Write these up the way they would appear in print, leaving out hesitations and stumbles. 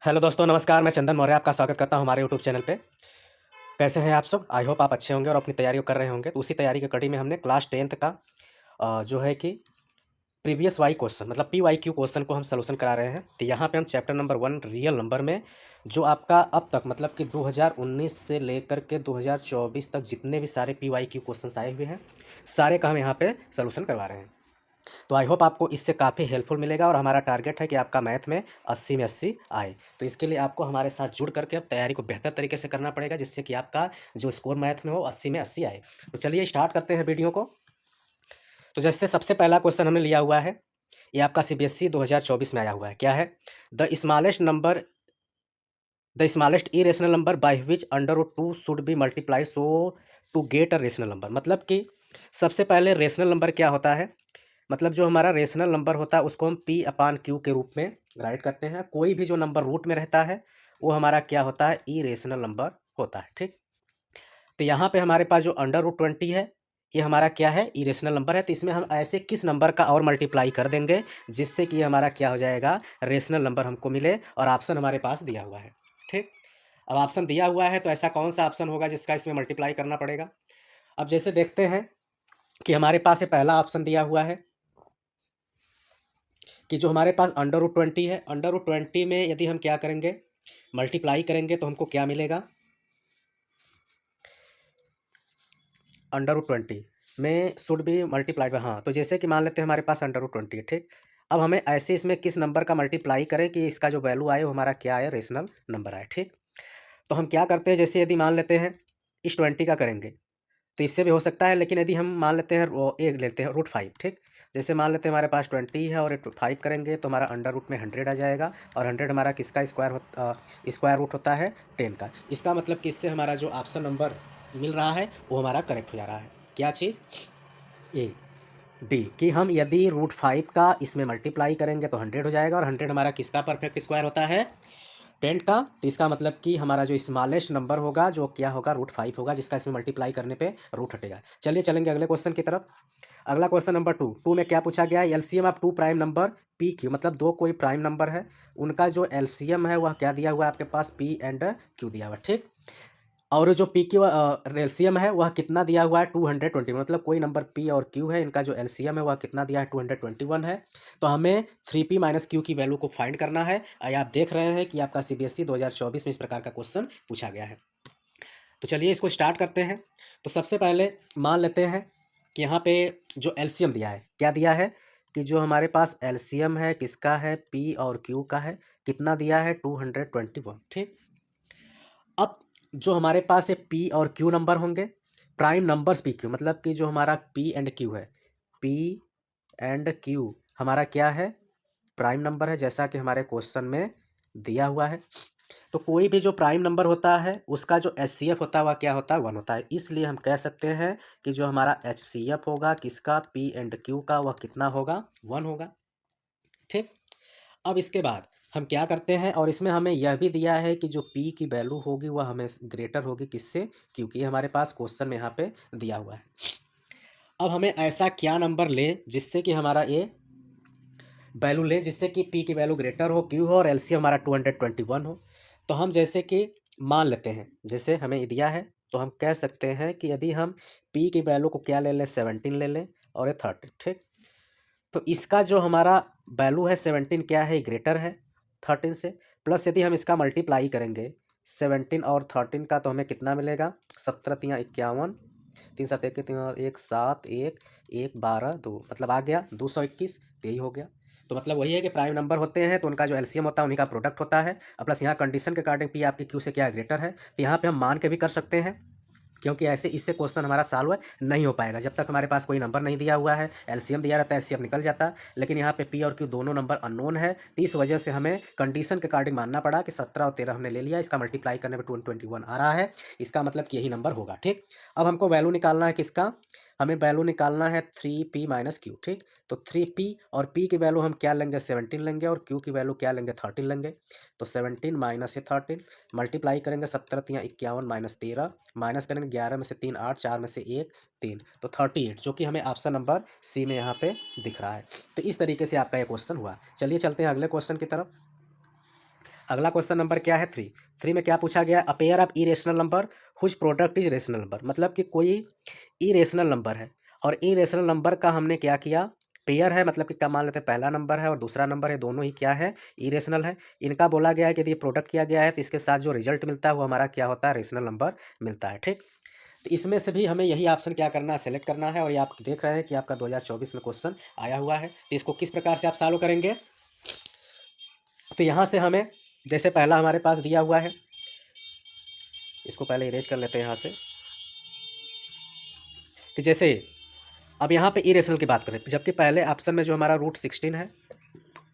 Hello दोस्तों, नमस्कार। मैं चंदन मौर्य आपका स्वागत करता हूं हमारे यूट्यूब चैनल पे। कैसे हैं आप सब? आई होप आप अच्छे होंगे और अपनी तैयारी कर रहे होंगे। तो उसी तैयारी की कड़ी में हमने क्लास 10th का जो है कि प्रीवियस वाई क्वेश्चन मतलब पीवाईक्यू क्वेश्चन को हम सॉल्यूशन करा रहे हैं। तो यहाँ पे हम चैप्टर नंबर 1 रियल नंबर में जो आपका अब तक मतलब कि 2019 से लेकर के 2024 तक जितने भी सारे पीवाईक्यू क्वेश्चन आए हुए हैं, सारे का हम यहाँ पे सॉल्यूशन करवा रहे हैं। तो आई होप आपको इससे काफ़ी हेल्पफुल मिलेगा और हमारा टारगेट है कि आपका मैथ में 80 में 80 आए। तो इसके लिए आपको हमारे साथ जुड़ करके अब तैयारी को बेहतर तरीके से करना पड़ेगा, जिससे कि आपका जो स्कोर मैथ में हो 80 में 80 आए। तो चलिए स्टार्ट करते हैं वीडियो को। तो जैसे सबसे पहला क्वेश्चन हमने लिया हुआ है, ये आपका सीबीएसई 2024 में आया हुआ है। क्या है? The smallest irrational number by which under root 2 should be multiplied so to get a rational number. मतलब कि सबसे पहले रेशनल नंबर क्या होता है? मतलब जो हमारा रेशनल नंबर होता है उसको हम पी अपान क्यू के रूप में राइट करते हैं। कोई भी जो नंबर रूट में रहता है वो हमारा क्या होता है? इरेशनल नंबर होता है। ठीक। तो यहाँ पे हमारे पास जो अंडर रूट 20 है, ये हमारा क्या है? इरेशनल नंबर है। तो इसमें हम ऐसे किस नंबर का और मल्टीप्लाई कर देंगे जिससे कि हमारा क्या हो जाएगा? रेशनल नंबर हमको मिले। और ऑप्शन हमारे पास दिया हुआ है। ठीक। अब ऑप्शन दिया हुआ है तो ऐसा कौन सा ऑप्शन होगा जिसका इसमें मल्टीप्लाई करना पड़ेगा? अब जैसे देखते हैं कि हमारे पास ये पहला ऑप्शन दिया हुआ है कि जो हमारे पास अंडर रूट 20 है, अंडर रूट 20 में यदि हम क्या करेंगे? मल्टीप्लाई करेंगे तो हमको क्या मिलेगा? अंडर रूट 20 में शुड बी मल्टीप्लाइड बाय, हाँ, तो जैसे कि मान लेते हैं हमारे पास अंडर रूट 20 है। ठीक। अब हमें ऐसे इसमें किस नंबर का मल्टीप्लाई करें कि इसका जो वैल्यू आए वो हमारा क्या आए? रेशनल नंबर आए। ठीक। तो हम क्या करते हैं, जैसे यदि मान लेते हैं इस 20 का करेंगे तो इससे भी हो सकता है, लेकिन यदि हम मान लेते हैं एक लेते हैं रूट 5। ठीक। जैसे मान लेते हैं हमारे पास 20 है और 5 करेंगे तो हमारा अंडर रूट में 100 आ जाएगा। और 100 हमारा किसका स्क्वायर रूट होता है? 10 का। इसका मतलब कि इससे हमारा जो ऑप्शन नंबर मिल रहा है वो हमारा करेक्ट हो जा रहा है। क्या चीज़? ए डी, कि हम यदि रूट 5 का इसमें मल्टीप्लाई करेंगे तो 100 हो जाएगा। और 100 हमारा किसका परफेक्ट स्क्वायर होता है? 10 का। तो इसका मतलब कि हमारा जो स्मॉलेस्ट नंबर होगा जो क्या होगा? रूट 5 होगा, जिसका इसमें मल्टीप्लाई करने पे रूट हटेगा। चलिए चलेंगे अगले क्वेश्चन की तरफ। अगला क्वेश्चन नंबर 2 में क्या पूछा गया है? LCM of two prime number P Q, मतलब दो कोई प्राइम नंबर है, उनका जो एलसीएम है वह क्या दिया हुआ है आपके पास? पी एंड क्यू दिया हुआ है। ठीक। और जो पी क्यू एलसीएम है वह कितना दिया हुआ है? 220, मतलब कोई नंबर पी और क्यू है, इनका जो एलसीएम है वह कितना दिया है? 221 है। तो हमें 3p माइनस क्यू की वैल्यू को फाइंड करना है। आप देख रहे हैं कि आपका सीबीएसई 2024 में इस प्रकार का क्वेश्चन पूछा गया है। तो चलिए इसको स्टार्ट करते हैं। तो सबसे पहले मान लेते हैं कि यहाँ पे जो एलसीएम दिया है, क्या दिया है? कि जो हमारे पास एलसीएम है किसका है? पी और क्यू का है। कितना दिया है? 221। ठीक। अब जो हमारे पास ये पी और क्यू नंबर होंगे, प्राइम नंबर्स पी क्यू, मतलब कि जो हमारा पी एंड क्यू है, पी एंड क्यू हमारा क्या है? प्राइम नंबर है, जैसा कि हमारे क्वेश्चन में दिया हुआ है। तो कोई भी जो प्राइम नंबर होता है उसका जो एचसीएफ होता है वह क्या होता है? 1 होता है। इसलिए हम कह सकते हैं कि जो हमारा एचसीएफ होगा किसका? पी एंड क्यू का, वह कितना होगा? 1 होगा। ठीक। अब इसके बाद हम क्या करते हैं, और इसमें हमें यह भी दिया है कि जो p की वैल्यू होगी वह हमें ग्रेटर होगी किससे? क्योंकि ये हमारे पास क्वेश्चन में यहाँ पे दिया हुआ है। अब हमें ऐसा क्या नंबर लें जिससे कि हमारा ये वैल्यू लें जिससे कि p की वैल्यू ग्रेटर हो, q हो, और एलसीएम हमारा 221 हो। तो हम जैसे कि मान लेते हैं, जैसे हमें ये दिया है तो हम कह सकते हैं कि यदि हम p की वैल्यू को क्या ले लें? 17 ले लें और ये 30। ठीक। तो इसका जो हमारा वैल्यू है 17 क्या है? ग्रेटर है 13 से। प्लस यदि हम इसका मल्टीप्लाई करेंगे 17 और 13 का तो हमें कितना मिलेगा? 17 तिया 51, 3 7 1 3 1 7 1 1 12 2, मतलब आ गया 221। तो यही हो गया। तो मतलब वही है कि प्राइम नंबर होते हैं तो उनका जो एलसीएम होता है उन्हीं का प्रोडक्ट होता है। और प्लस यहाँ कंडीशन के अकॉर्डिंग पी आपकी क्यू से क्या ग्रेटर है, तो यहाँ पे हम मान के भी कर सकते हैं, क्योंकि ऐसे इससे क्वेश्चन हमारा सॉल्व नहीं हो पाएगा जब तक हमारे पास कोई नंबर नहीं दिया हुआ है। एलसीएम दिया रहता है, एचसीएफ निकल जाता, लेकिन यहाँ पे पी और क्यू दोनों नंबर अननोन है। तो इस वजह से हमें कंडीशन के अकॉर्डिंग मानना पड़ा कि 17 और 13 हमने ले लिया, इसका मल्टीप्लाई करने पर 221 आ रहा है, इसका मतलब कि यही नंबर होगा। ठीक। अब हमको वैल्यू निकालना है किसका? हमें वैल्यू निकालना है 3p माइनस क्यू। ठीक। तो 3p और p की वैल्यू हम क्या लेंगे? 17 लेंगे, और q की वैल्यू क्या लेंगे? 13 लेंगे। तो 17 माइनस 13 मल्टीप्लाई करेंगे 17 तिया 51 माइनस 13, माइनस करेंगे 11 में से 3 8, 4 में से 1 3, तो 38, जो कि हमें ऑप्शन नंबर सी में यहाँ पे दिख रहा है। तो इस तरीके से आपका ये क्वेश्चन हुआ। चलिए चलते हैं अगले क्वेश्चन की तरफ। अगला क्वेश्चन नंबर क्या है 3। 3 में क्या पूछा गया है, a pair of irrational number whose product is rational number, मतलब कि कोई इरेशनल नंबर है और इरेशनल नंबर का हमने क्या किया, पेयर है, मतलब कि क्या मान लेते हैं पहला नंबर है और दूसरा नंबर है, दोनों ही क्या है, इरेशनल है। इनका बोला गया है कि यदि प्रोडक्ट किया गया है तो इसके साथ जो रिजल्ट मिलता है वो हमारा क्या होता है, रेशनल नंबर मिलता है। ठीक, तो इसमें से भी हमें यही ऑप्शन क्या करना है, सेलेक्ट करना है। और ये आप देख रहे हैं कि आपका 2024 में क्वेश्चन आया हुआ है, तो इसको किस प्रकार से आप सॉल्व करेंगे। तो यहाँ से हमें जैसे पहला हमारे पास दिया हुआ है, इसको पहले इरेज कर लेते हैं यहाँ से, कि जैसे अब यहाँ पे इरेशनल की बात करें, जबकि पहले ऑप्शन में जो हमारा रूट 16 है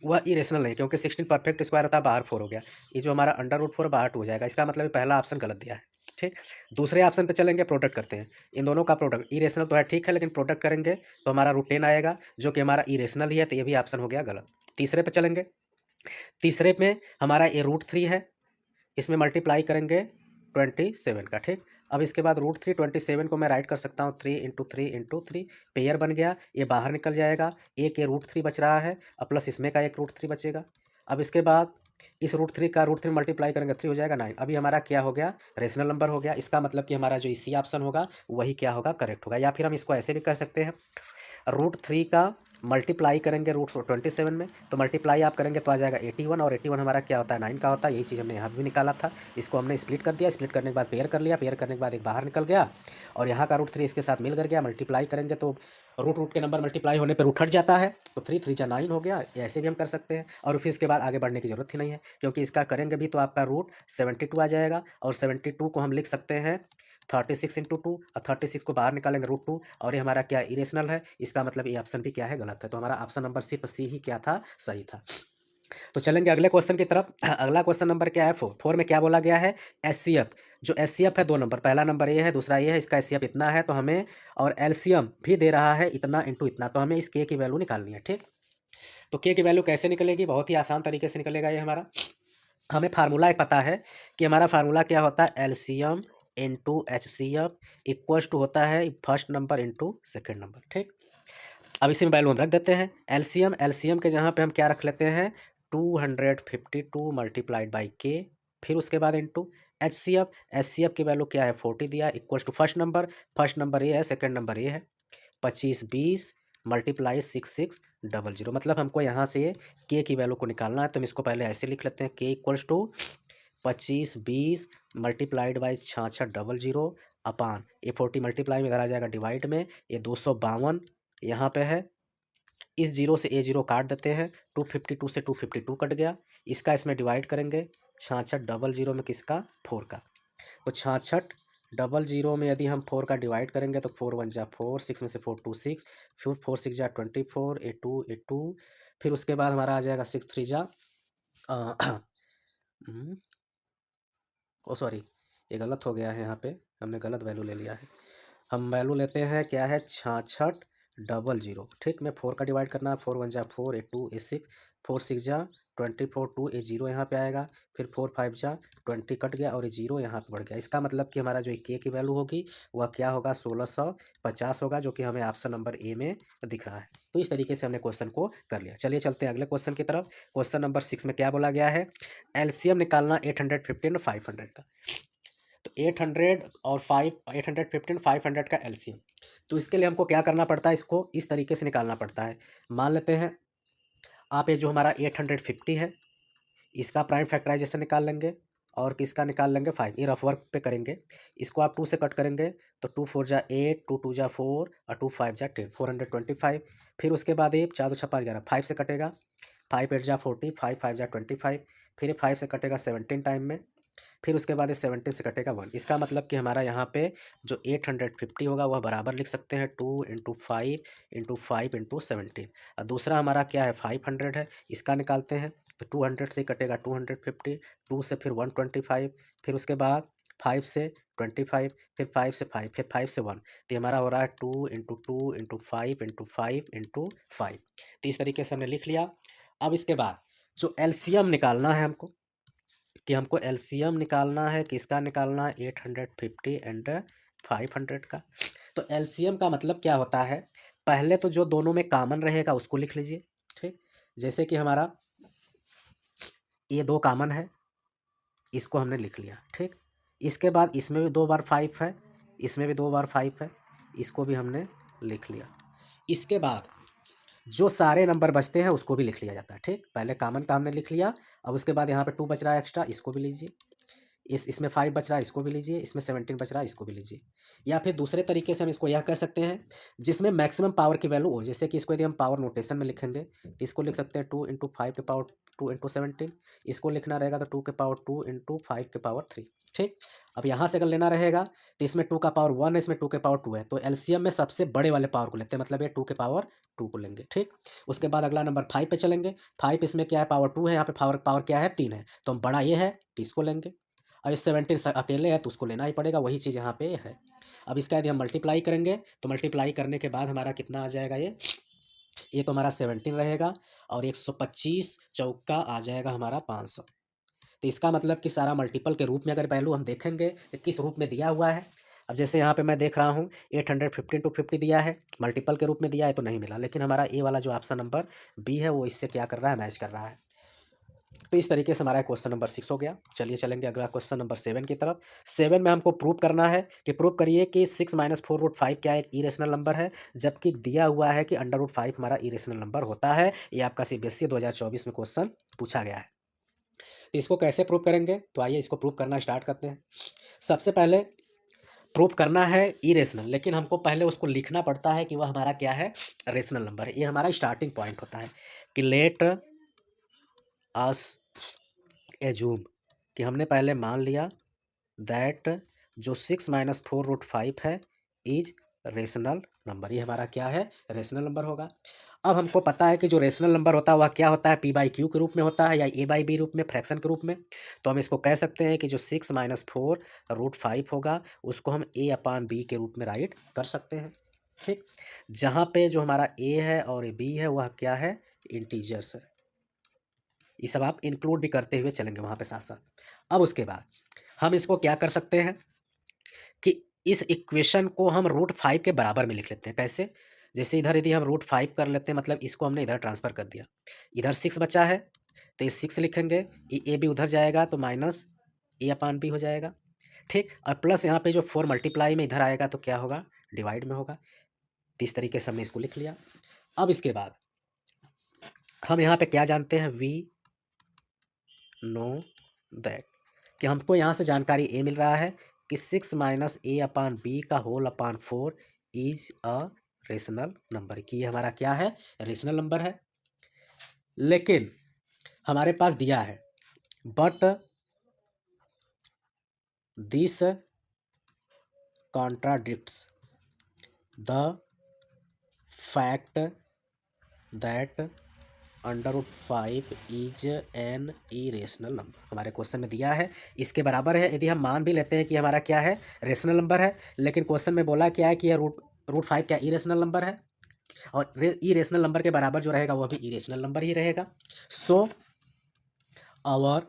वह इरेशनल नहीं, क्योंकि 16 परफेक्ट स्क्वायर होता है, बाहर 4 हो गया। ये जो हमारा अंडर रूट 4 बाहर 2 हो जाएगा, इसका मतलब पहला ऑप्शन गलत दिया है। ठीक, दूसरे ऑप्शन पे चलेंगे, प्रोडक्ट करते हैं इन दोनों का प्रोडक्ट, इरेशनल तो है ठीक है, लेकिन प्रोडक्ट करेंगे तो हमारा रूट 10 आएगा, जो कि हमारा इरेशनल ही है, तो ये भी ऑप्शन हो गया गलत। तीसरे पे चलेंगे, तीसरे में हमारा ये रूट 3 है, इसमें मल्टीप्लाई करेंगे 27 का। ठीक, अब इसके बाद रूट 3 27 को मैं राइट कर सकता हूँ 3 × 3 × 3, पेयर बन गया, ये बाहर निकल जाएगा, एक ये रूट 3 बच रहा है और प्लस इसमें का एक रूट 3 बचेगा। अब इसके बाद इस रूट 3 का रूट 3 मल्टीप्लाई करेंगे 3 हो जाएगा 9। अभी हमारा क्या हो गया, रेशनल नंबर हो गया। इसका मतलब कि हमारा जो इसी ऑप्शन होगा वही क्या होगा, करेक्ट होगा। या फिर हम इसको ऐसे भी कर सकते हैं, रूट 3 का मल्टीप्लाई करेंगे रूट 27 में, तो मल्टीप्लाई आप करेंगे तो आ जाएगा 81, और 81 हमारा क्या होता है, 9 का होता है। यही चीज़ हमने यहाँ भी निकाला था, इसको हमने स्प्लिट कर दिया, स्प्लिट करने के बाद पेयर कर लिया, पेयर करने के बाद एक बाहर निकल गया और यहाँ का रूट 3 इसके साथ मिल कर गया, मल्टीप्लाई करेंगे तो रूट रूट के नंबर मल्टीप्लाई होने पर रूट हट जाता है, तो 3 3 जा 9 हो गया। ऐसे भी हम कर सकते हैं, और फिर इसके बाद आगे बढ़ने की जरूरत ही नहीं है, क्योंकि इसका करेंगे भी तो आपका रूट 72 आ जाएगा, और 72 को हम लिख सकते हैं 36 × 2, और 36 को बाहर निकालेंगे रूट 2, और ये हमारा क्या इरेशनल है। इसका मतलब ये ऑप्शन भी क्या है, गलत है। तो हमारा ऑप्शन नंबर सिर्फ सी ही क्या था, सही था। तो चलेंगे अगले क्वेश्चन की तरफ। अगला क्वेश्चन नंबर क्या है 4। 4 में क्या बोला गया है, एचसीएफ, जो एचसीएफ है दो नंबर, पहला नंबर ये है, दूसरा ये है, इसका एचसीएफ इतना है तो हमें, और एलसीएम भी दे रहा है इतना इंटू इतना, तो हमें इस के की वैल्यू निकालनी है। ठीक, तो के की वैल्यू कैसे निकलेगी, बहुत ही आसान तरीके से निकलेगा ये हमारा। हमें फार्मूला एक पता है कि हमारा फार्मूला क्या होता है, LCM into HCF equals to होता है first number into second number. ठीक, अब इसी में वैल्यू हम रख देते हैं, एलसीएम, एलसीएम के जहाँ पे हम क्या रख लेते हैं 252 मल्टीप्लाइड बाई के, फिर उसके बाद इंटू एचसीएफ, एचसीएफ की वैल्यू क्या है 40 दिया, equals to first number, first number ये है, सेकेंड नंबर ये है, 25 20 मल्टीप्लाई 6600, मतलब हमको यहाँ से के की वैल्यू को निकालना है। तो हम इसको पहले ऐसे लिख लेते हैं, के इक्वल्स टू 25 20 मल्टीप्लाइड बाई 6600 अपान ये 40 मल्टीप्लाई में इधर आ जाएगा डिवाइड में, ये 252 यहाँ पे है, इस जीरो से ए जीरो काट देते हैं, 252 से 252 कट गया, इसका इसमें डिवाइड करेंगे 6600 में किसका, 4 का। तो 6600 में यदि हम 4 का डिवाइड करेंगे तो 4 1 जा 4, 6 में से 4 2 6, फिर 4 6 जा 24, ए 2, फिर उसके बाद हमारा आ जाएगा 6 3 जा ओ सॉरी, ये गलत हो गया है, यहाँ पे हमने गलत वैल्यू ले लिया है। हम वैल्यू लेते हैं क्या है 6600। ठीक, मैं 4 का डिवाइड करना है, 4 1 जा 4, ए 2 ए 6, 4 6 जा 24, 2 ए 0 यहाँ पे आएगा, फिर 4 5 जा 20 कट गया और ये 0 यहाँ पे बढ़ गया। इसका मतलब कि हमारा जो के की वैल्यू होगी वह क्या होगा 1650 होगा, जो कि हमें ऑप्शन नंबर ए में दिख रहा है। तो इस तरीके से हमने क्वेश्चन को कर लिया। चलिए चलते हैं अगले क्वेश्चन की तरफ। क्वेश्चन नंबर 6 में क्या बोला गया है, एलसीएम निकालना 815 और 500 का। तो 800 और 815 500 का एलसीएम, तो इसके लिए हमको क्या करना पड़ता है, इसको इस तरीके से निकालना पड़ता है। मान लेते हैं आप ये जो हमारा 850 है, इसका प्राइम फैक्टराइजेशन निकाल लेंगे और किसका निकाल लेंगे 5, ये रफ वर्क पे करेंगे। इसको आप 2 से कट करेंगे तो 2 4 जा 8, 2 2 जा 4 और 2 5 जा 10, 425। फिर उसके बाद ये 4 2 6 5 11, 5 से कटेगा, 5 8 जा 40, 5 5 जा 25, फिर ये 5 से कटेगा 17 टाइम में, फिर उसके बाद ये 70 से कटेगा 1। इसका मतलब कि हमारा यहाँ पे जो 850 होगा वह बराबर लिख सकते हैं 2 × 5 × 17। और दूसरा हमारा क्या है 500 है, इसका निकालते हैं तो 200 से कटेगा 250, 2 से फिर 125, फिर उसके बाद 5 से 25, फिर 5 से 5, फिर 5 से 1, तो ये हमारा हो रहा है 2 × 2 × 5 × 5 × 5। तो इस तरीके से हमने लिख लिया। अब इसके बाद जो एलसीएम निकालना है हमको, कि हमको एलसीएम निकालना है, किसका निकालना है 850 एंड 500 का। तो एलसीएम का मतलब क्या होता है, पहले तो जो दोनों में कॉमन रहेगा उसको लिख लीजिए। ठीक, जैसे कि हमारा ये 2 कॉमन है, इसको हमने लिख लिया, ठीक। इसके बाद इसमें भी 2 बार 5 है, इसमें भी 2 बार 5 है, इसको भी हमने लिख लिया। इसके बाद जो सारे नंबर बचते हैं उसको भी लिख लिया जाता है, ठीक। पहले कॉमन का हमने लिख लिया, अब उसके बाद यहाँ पे 2 बच रहा है एक्स्ट्रा, इसको भी लीजिए। इसमें 5 बच रहा है, इसको भी लीजिए। इसमें 17 बच रहा है, इसको भी लीजिए। या फिर दूसरे तरीके से हम इसको यह कह सकते हैं, जिसमें मैक्सिमम पावर की वैल्यू हो, जैसे कि इसको यदि हम पावर नोटेशन में लिखेंगे तो इसको लिख सकते हैं 2 इंटू 5 के पावर 2 इंटू 17। इसको लिखना रहेगा तो 2 के पावर 2 इंटू 5 के पावर 3, ठीक। अब यहाँ से अगर लेना रहेगा तो इसमें 2 का पावर 1 है, इसमें 2 के पावर 2 है, तो एलसीएम में सबसे बड़े वाले पावर को लेते हैं, मतलब ये 2 के पावर 2 को लेंगे, ठीक। उसके बाद अगला नंबर 5 पे चलेंगे। 5 इसमें क्या है, पावर 2 है, यहाँ पे पावर पावर क्या है, 3 है, तो हम बड़ा ये है तो इसको लेंगे। और ये 17 अकेले है तो उसको लेना ही पड़ेगा, वही चीज़ यहाँ पे है। अब इसका यदि हम मल्टीप्लाई करेंगे तो मल्टीप्लाई करने के बाद हमारा कितना आ जाएगा, ये तो हमारा 17 रहेगा, और 125 चौका आ जाएगा हमारा 500। तो इसका मतलब कि सारा मल्टीपल के रूप में अगर वैल्यू हम देखेंगे तो किस रूप में दिया हुआ है। अब जैसे यहाँ पे मैं देख रहा हूँ 815 टू 50 दिया है, मल्टीपल के रूप में दिया है तो नहीं मिला, लेकिन हमारा ए वाला जो ऑप्शन नंबर बी है वो इससे क्या कर रहा है, मैच कर रहा है। तो इस तरीके से हमारा क्वेश्चन नंबर 6 हो गया। चलिए चलेंगे अगला क्वेश्चन नंबर 7 की तरफ। 7 में हमको प्रूव करना है कि प्रूव करिए कि 6 माइनस 4√5 क्या एक इरेशनल नंबर है, जबकि दिया हुआ है कि √5 हमारा इरेशनल नंबर होता है। ये आपका सीबीएसई 2024 में क्वेश्चन पूछा गया है। तो इसको कैसे प्रूव करेंगे, तो आइए इसको प्रूव करना स्टार्ट करते हैं। सबसे पहले प्रूव करना है इरेशनल, लेकिन हमको पहले उसको लिखना पड़ता है कि वह हमारा क्या है, रेशनल नंबर है। ये हमारा स्टार्टिंग पॉइंट होता है कि लेट अस एज्यूम, कि हमने पहले मान लिया दैट जो 6 माइनस 4√5 है इज रेशनल नंबर। ये हमारा क्या है, रेशनल नंबर होगा। अब हमको पता है कि जो रेशनल नंबर होता है वह क्या होता है, पी बाई क्यू के रूप में होता है या ए बाई बी रूप में, फ्रैक्शन के रूप में। तो हम इसको कह सकते हैं कि जो 6 माइनस 4√5 होगा उसको हम ए अपान बी के रूप में राइट कर सकते हैं, ठीक। जहाँ पे जो हमारा ए है और बी है वह क्या है, इंटीजर्स है। ये सब आप इंक्लूड भी करते हुए चलेंगे वहाँ पे साथ साथ। अब उसके बाद हम इसको क्या कर सकते हैं कि इस इक्वेशन को हम √5 के बराबर में लिख लेते हैं। कैसे, जैसे इधर यदि हम √5 कर लेते हैं, मतलब इसको हमने इधर ट्रांसफ़र कर दिया, इधर 6 बचा है तो ये 6 लिखेंगे, ये ए भी उधर जाएगा तो माइनस ए अपान बी हो जाएगा, ठीक। और प्लस यहाँ पे जो 4 मल्टीप्लाई में इधर आएगा तो क्या होगा, डिवाइड में होगा। तो इस तरीके से हमने इसको लिख लिया। अब इसके बाद हम यहाँ पे क्या जानते हैं, वी नो दैट, कि हमको यहाँ से जानकारी ए मिल रहा है कि 6 माइनस ए अपान बी का whole upon 4 is a rational number, कि ये हमारा क्या है, रेशनल नंबर है। लेकिन हमारे पास दिया है but this contradicts the fact that √5 is an irrational number. हमारे क्वेश्चन में दिया है इसके बराबर है, यदि हम मान भी लेते हैं कि हमारा क्या है, रेशनल नंबर है, लेकिन क्वेश्चन में बोला क्या है कि यह √5 क्या इरेशनल नंबर है, और इरेशनल नंबर के बराबर जो रहेगा वह भी इरेशनल नंबर ही रहेगा। So our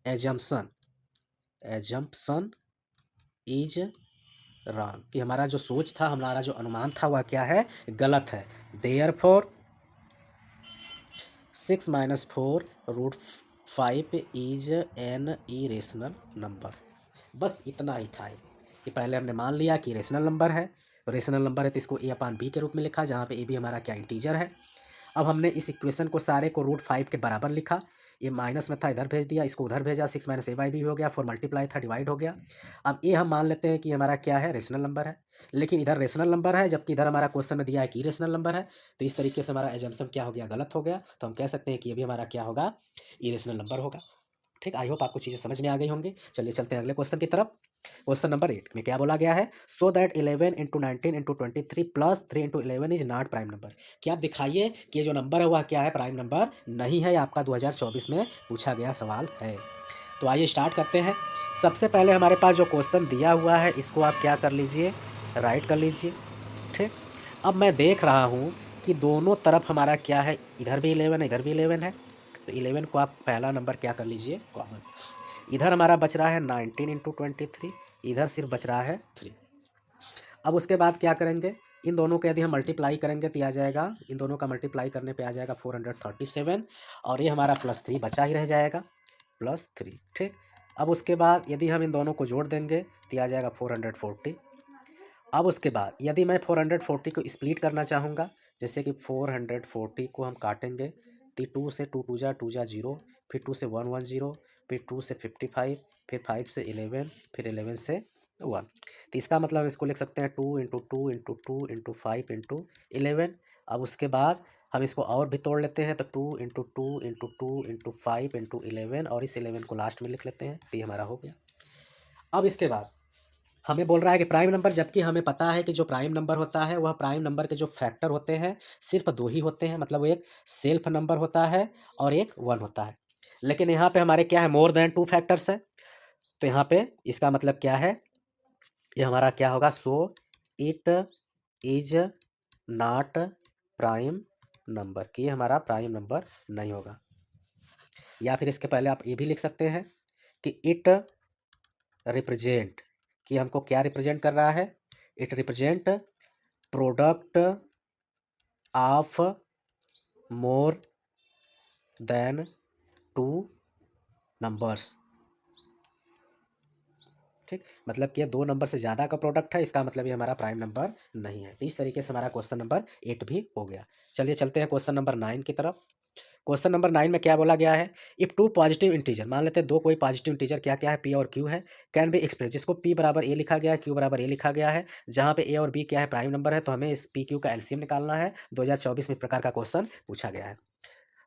assumption is wrong, कि हमारा जो सोच था, हमारा जो अनुमान था वह क्या है, गलत है। Therefore 6 minus 4√5 is an irrational number. बस इतना ही था कि पहले हमने मान लिया कि रेशनल नंबर है, रेशनल नंबर है तो इसको ए अपान बी के रूप में लिखा, जहाँ पे ए भी हमारा क्या, इंटीजर है। अब हमने इस इक्वेशन को सारे को √5 के बराबर लिखा, ये माइनस में था इधर भेज दिया, इसको उधर भेजा, 6 माइनस ए बाई बी हो गया, 4 मल्टीप्लाई था डिवाइड हो गया। अब ये हम मान लेते हैं कि हमारा क्या है, रेशनल नंबर है, लेकिन इधर रेशनल नंबर है जबकि इधर हमारा क्वेश्चन में दिया है कि इरेशनल नंबर है। तो इस तरीके से हमारा एजम्पशन क्या हो गया, गलत हो गया। तो हम कह सकते हैं कि ये भी हमारा क्या होगा, इरेशनल नंबर होगा, ठीक। आई होप आपको चीज़ें समझ में आ गई होंगी। चलिए चलते हैं अगले क्वेश्चन की तरफ। क्वेश्चन नंबर 8 में क्या बोला गया है, so that 11 into 19 into 23 plus 3 into 11 is not prime number, कि आप दिखाइए कि ये जो नंबर है वह क्या है, प्राइम नंबर नहीं है। आपका 2024 में पूछा गया सवाल है। तो आइए स्टार्ट करते हैं। सबसे पहले हमारे पास जो क्वेश्चन दिया हुआ है इसको आप क्या कर लीजिए, राइट कर लीजिए, ठीक। अब मैं देख रहा हूँ कि दोनों तरफ हमारा क्या है, इधर भी 11 है, इधर भी 11 है, तो 11 को आप पहला नंबर क्या कर लीजिए, कॉमन। इधर हमारा बच रहा है 19 इंटू 23, इधर सिर्फ बच रहा है 3। अब उसके बाद क्या करेंगे, इन दोनों को यदि हम मल्टीप्लाई करेंगे तो आ जाएगा, इन दोनों का मल्टीप्लाई करने पे आ जाएगा 437, और ये हमारा +3 बचा ही रह जाएगा, +3, ठीक। अब उसके बाद यदि हम इन दोनों को जोड़ देंगे तो आ जाएगा 440। अब उसके बाद यदि मैं 440 को स्प्लिट करना चाहूँगा, जैसे कि 440 को हम काटेंगे तो 2 से 2 जा 0, फिर 2 से 1 1 0, फिर 2 से 55, फिर 5 से 11, फिर 11 से 1। तो इसका मतलब हम इसको लिख सकते हैं 2 इंटू 2 इंटू 2 इंटू 5 इंटू 11। अब उसके बाद हम इसको और भी तोड़ लेते हैं, तो 2 इंटू 2 इंटू 2 इंटू 5 इंटू 11, और इस 11 को लास्ट में लिख लेते हैं, तो ये हमारा हो गया। अब इसके बाद हमें बोल रहा है कि प्राइम नंबर, जबकि हमें पता है कि जो प्राइम नंबर होता है वह प्राइम नंबर के जो फैक्टर होते हैं सिर्फ दो ही होते हैं, मतलब वो एक सेल्फ नंबर होता है और एक वन होता है। लेकिन यहाँ पे हमारे क्या है, मोर देन टू फैक्टर्स है। तो यहाँ पे इसका मतलब क्या है, ये हमारा क्या होगा, so it is not prime number, कि ये हमारा प्राइम नंबर नहीं होगा। या फिर इसके पहले आप ये भी लिख सकते हैं कि इट रिप्रेजेंट, कि हमको क्या रिप्रेजेंट कर रहा है, it represent product of more than two numbers. ठीक, मतलब कि ये दो नंबर से ज़्यादा का प्रोडक्ट है, इसका मतलब ये हमारा प्राइम नंबर नहीं है। इस तरीके से हमारा क्वेश्चन नंबर 8 भी हो गया। चलिए चलते हैं क्वेश्चन नंबर 9 की तरफ। क्वेश्चन नंबर 9 में क्या बोला गया है, इफ टू पॉजिटिव इंटीजर, मान लेते हैं दो कोई पॉजिटिव इंटीजर क्या क्या है, पी और क्यू है, कैन बी एक्सप्रेस, जिसको पी बराबर ए लिखा गया है, क्यू बराबर ए लिखा गया है, जहाँ पे ए और बी क्या है, प्राइम नंबर है, तो हमें इस पी क्यू का एलसीएम निकालना है। 2024 में प्रकार का क्वेश्चन पूछा गया है।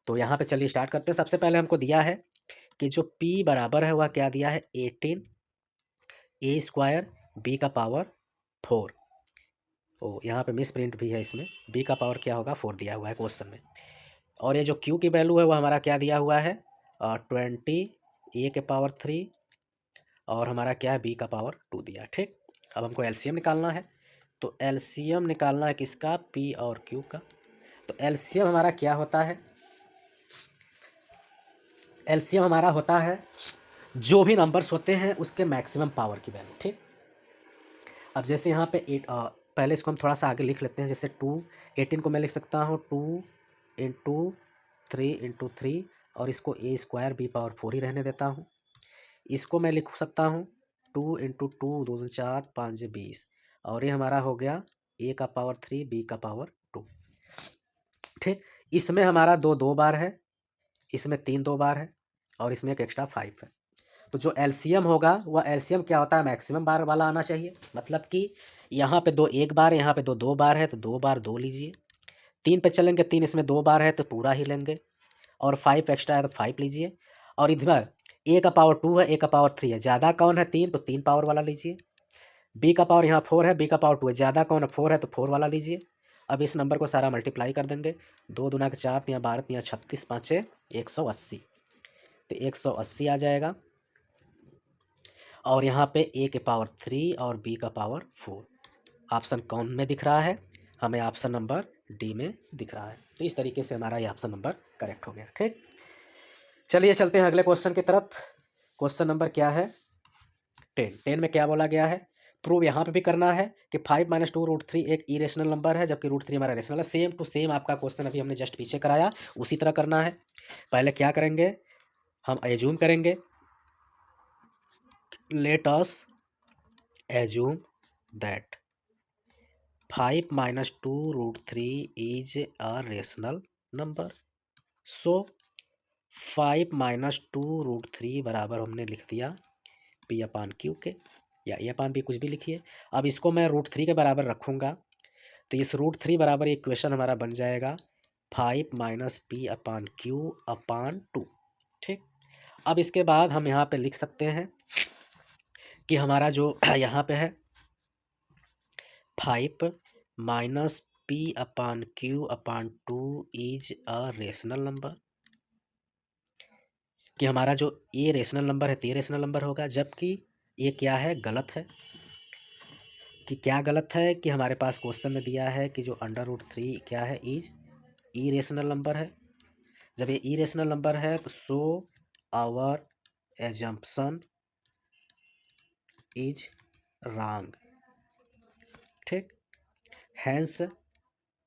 तो यहाँ पे चलिए स्टार्ट करते हैं। सबसे पहले हमको दिया है कि जो पी बराबर है वह क्या दिया है, 18 ए स्क्वायर बी का पावर 4। ओ, यहाँ पे मिस प्रिंट भी है, इसमें बी का पावर क्या होगा, 4 दिया हुआ है क्वेश्चन में। और ये जो क्यू की वैल्यू है वो हमारा क्या दिया हुआ है, 20 ए के पावर 3, और हमारा क्या है, बी का पावर 2 दिया है। ठीक, अब हमको एलसीएम निकालना है। तो एलसीएम निकालना है किसका, पी और क्यू का। तो एलसीएम हमारा क्या होता है, एलसीएम हमारा होता है जो भी नंबर्स होते हैं उसके मैक्सिमम पावर की वैल्यू। ठीक, अब जैसे यहाँ पे पहले इसको हम थोड़ा सा आगे लिख लेते हैं। जैसे 18 को मैं लिख सकता हूँ 2 इंटू 3 इंटू 3, और इसको ए स्क्वायर बी पावर 4 ही रहने देता हूँ। इसको मैं लिख सकता हूँ 2 इंटू 2 2 2 4 5 20, और ये हमारा हो गया ए का पावर 3 बी का पावर 2। ठीक, इसमें हमारा दो बार है, इसमें 3 2 बार है, और इसमें एक एक्स्ट्रा 5 है। तो जो एलसीएम होगा वह एलसीएम क्या होता है, मैक्सिमम बार वाला आना चाहिए। मतलब कि यहाँ पे 2 एक बार, यहाँ पे 2 2 बार है, तो 2 बार 2 लीजिए। 3 पे चलेंगे, 3 इसमें 2 बार है तो पूरा ही लेंगे, और 5 एक्स्ट्रा है तो 5 लीजिए। और इधर ए का पावर 2 है, ए का पावर 3 है, ज़्यादा कौन है 3, तो 3 पावर वाला लीजिए। बी का पावर यहाँ 4 है, बी का पावर 2 है, ज़्यादा कौन है 4 है, तो 4 वाला लीजिए। अब इस नंबर को सारा मल्टीप्लाई कर देंगे, 2 दूना के 4, यहाँ 12, यहाँ 36, 5 180, तो 180 आ जाएगा। और यहाँ पे ए के पावर 3 और बी का पावर 4। ऑप्शन कौन में दिख रहा है, हमें ऑप्शन नंबर डी में दिख रहा है। तो इस तरीके से हमारा ये ऑप्शन नंबर करेक्ट हो गया। ठीक, चलिए चलते हैं अगले क्वेश्चन की तरफ। क्वेश्चन नंबर क्या है, 10 में क्या बोला गया है, प्रूव यहाँ पे भी करना है कि 5 - 2 √3 एक इरेशनल नंबर है, जबकि √3 हमारा रेशनल है। सेम टू सेम आपका क्वेश्चन अभी हमने जस्ट पीछे कराया, उसी तरह करना है। पहले क्या करेंगे, हम एज्यूम करेंगे, let us assume that 5 - 2 √3 is a rational number. So 5 - 2 √3 बराबर हमने लिख दिया P/Q के, या A/B कुछ भी लिखिए। अब इसको मैं √3 के बराबर रखूँगा, तो इस √3 बराबर इक्वेशन हमारा बन जाएगा 5 - P/Q/2। ठीक, अब इसके बाद हम यहाँ पे लिख सकते हैं कि हमारा जो यहाँ पे है 5 - P/Q/2 is a rational number, कि हमारा जो ए रेशनल नंबर है तो ये रेशनल नंबर होगा, जबकि ये क्या है, गलत है। कि क्या गलत है, कि हमारे पास क्वेश्चन में दिया है कि जो √3 क्या है, इज ई रेशनल नंबर है। जब ये ई रेशनल नंबर है तो so our assumption is wrong. ठीक, हैंस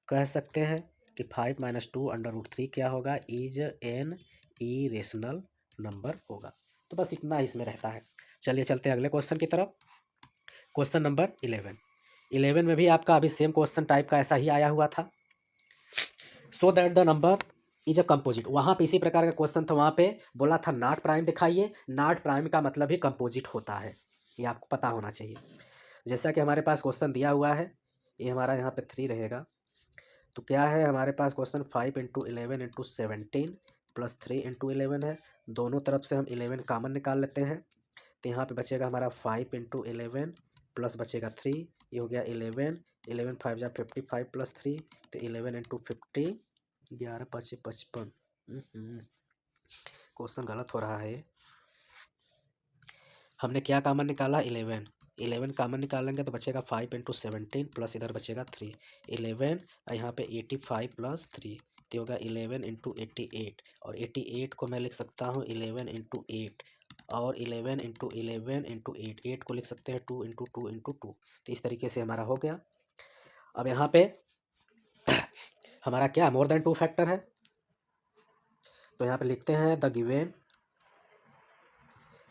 कह सकते हैं कि 5 - 2 √3 क्या होगा, is an irrational number होगा। तो बस इतना ही इसमें रहता है। चलिए चलते हैं अगले क्वेश्चन की तरफ। Question number 11। 11 में भी आपका अभी सेम क्वेश्चन टाइप का ऐसा ही आया हुआ था। So that the number is a composite. वहाँ पे इसी प्रकार का क्वेश्चन था, वहाँ पे बोला था नॉट प्राइम दिखाइए। नॉट प्राइम का मतलब ही कंपोजिट होता है, ये आपको पता होना चाहिए। जैसा कि हमारे पास क्वेश्चन दिया हुआ है, ये हमारा यहाँ पे 3 रहेगा। तो क्या है हमारे पास question, 5 into 11 into 17 plus 3 into 11 है। दोनों तरफ से हम 11 कॉमन निकाल लेते हैं। तो यहाँ पे बचेगा हमारा 5 इंटू 11 प्लस बचेगा 3, ये हो गया 11। 11 5 जा 55 प्लस 3, तो 11 इंटू 50, 11 5 55। क्वेश्चन गलत हो रहा है। हमने क्या कॉमन निकाला, 11। 11 कॉमन निकालेंगे तो बचेगा 5 इंटू 17 प्लस इधर बचेगा 3, 11 और यहाँ पे 85 प्लस 3, तो होगा 11 इंटू 88। और 88 को मैं लिख सकता हूँ 11 इंटू 8, और 11 इंटू 11 इंटू 8, 8 को लिख सकते हैं 2 इंटू 2 इंटू 2। तो इस तरीके से हमारा हो गया। अब यहाँ पे हमारा क्या मोर देन 2 फैक्टर है, तो यहाँ पे लिखते हैं the given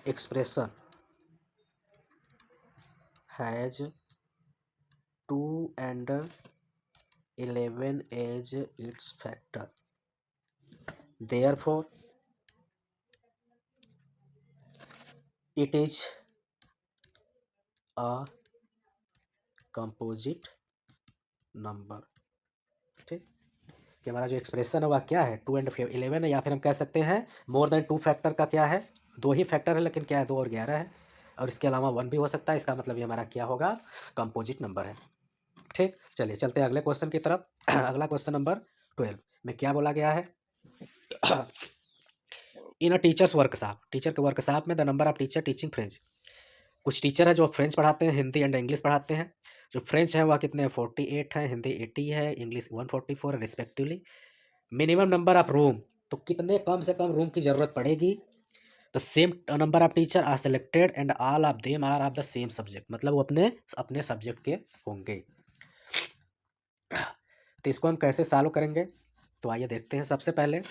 expression has 2 and 11 as its factor, therefore it is a composite number। ठीक, कि हमारा जो एक्सप्रेशन है वह क्या है, 2 and 11 है, या फिर हम कह सकते हैं मोर देन 2 फैक्टर का क्या है, 2 ही फैक्टर है, लेकिन क्या है 2 और 11 है, और इसके अलावा 1 भी हो सकता है। इसका मतलब ये हमारा क्या होगा, कंपोजिट नंबर है। ठीक, चलिए चलते हैं अगले क्वेश्चन की तरफ। अगला क्वेश्चन नंबर 12 में क्या बोला गया है, इन अ टीचर्स वर्कशॉप, टीचर के वर्कशॉप में the number of teacher teaching French. कुछ टीचर है जो फ्रेंच पढ़ाते हैं, हिंदी एंड इंग्लिश पढ़ाते हैं। जो फ्रेंच है वह कितने हैं, 48 है, हिंदी 80 है, इंग्लिश 144 है respectively. Minimum number of room, तो कितने कम से कम रूम की जरूरत पड़ेगी। The same number of teacher are selected and all of them are of the same subject, मतलब वो अपने अपने सब्जेक्ट के होंगे। तो इसको हम कैसे सॉल्व करेंगे, तो आइए देखते हैं। सबसे पहले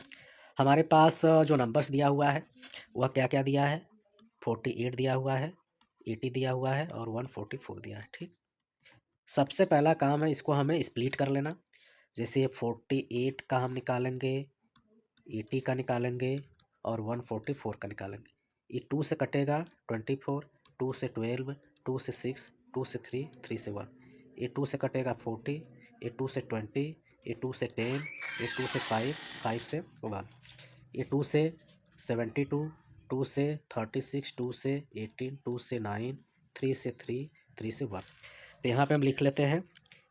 हमारे पास जो नंबर्स दिया हुआ है वह क्या क्या दिया है, 48 दिया हुआ है, 80 दिया हुआ है और 144 दिया है। ठीक, सबसे पहला काम है इसको हमें स्प्लिट कर लेना। जैसे 48 का हम निकालेंगे, 80 का निकालेंगे और 144 का निकालेंगे। ये 2 से कटेगा 24, 2 से 12, 2 से 6, 2 से 3, 3 से 1। ये 2 से कटेगा 40, ये 2 से 20, ये 2 से 10, ये 2 से 5, 5 से 1। ये 2 से 72, 2 से 36, 2 से 18, 2 से 9, 3 से 3, 3 से 1। तो यहाँ पे हम लिख लेते हैं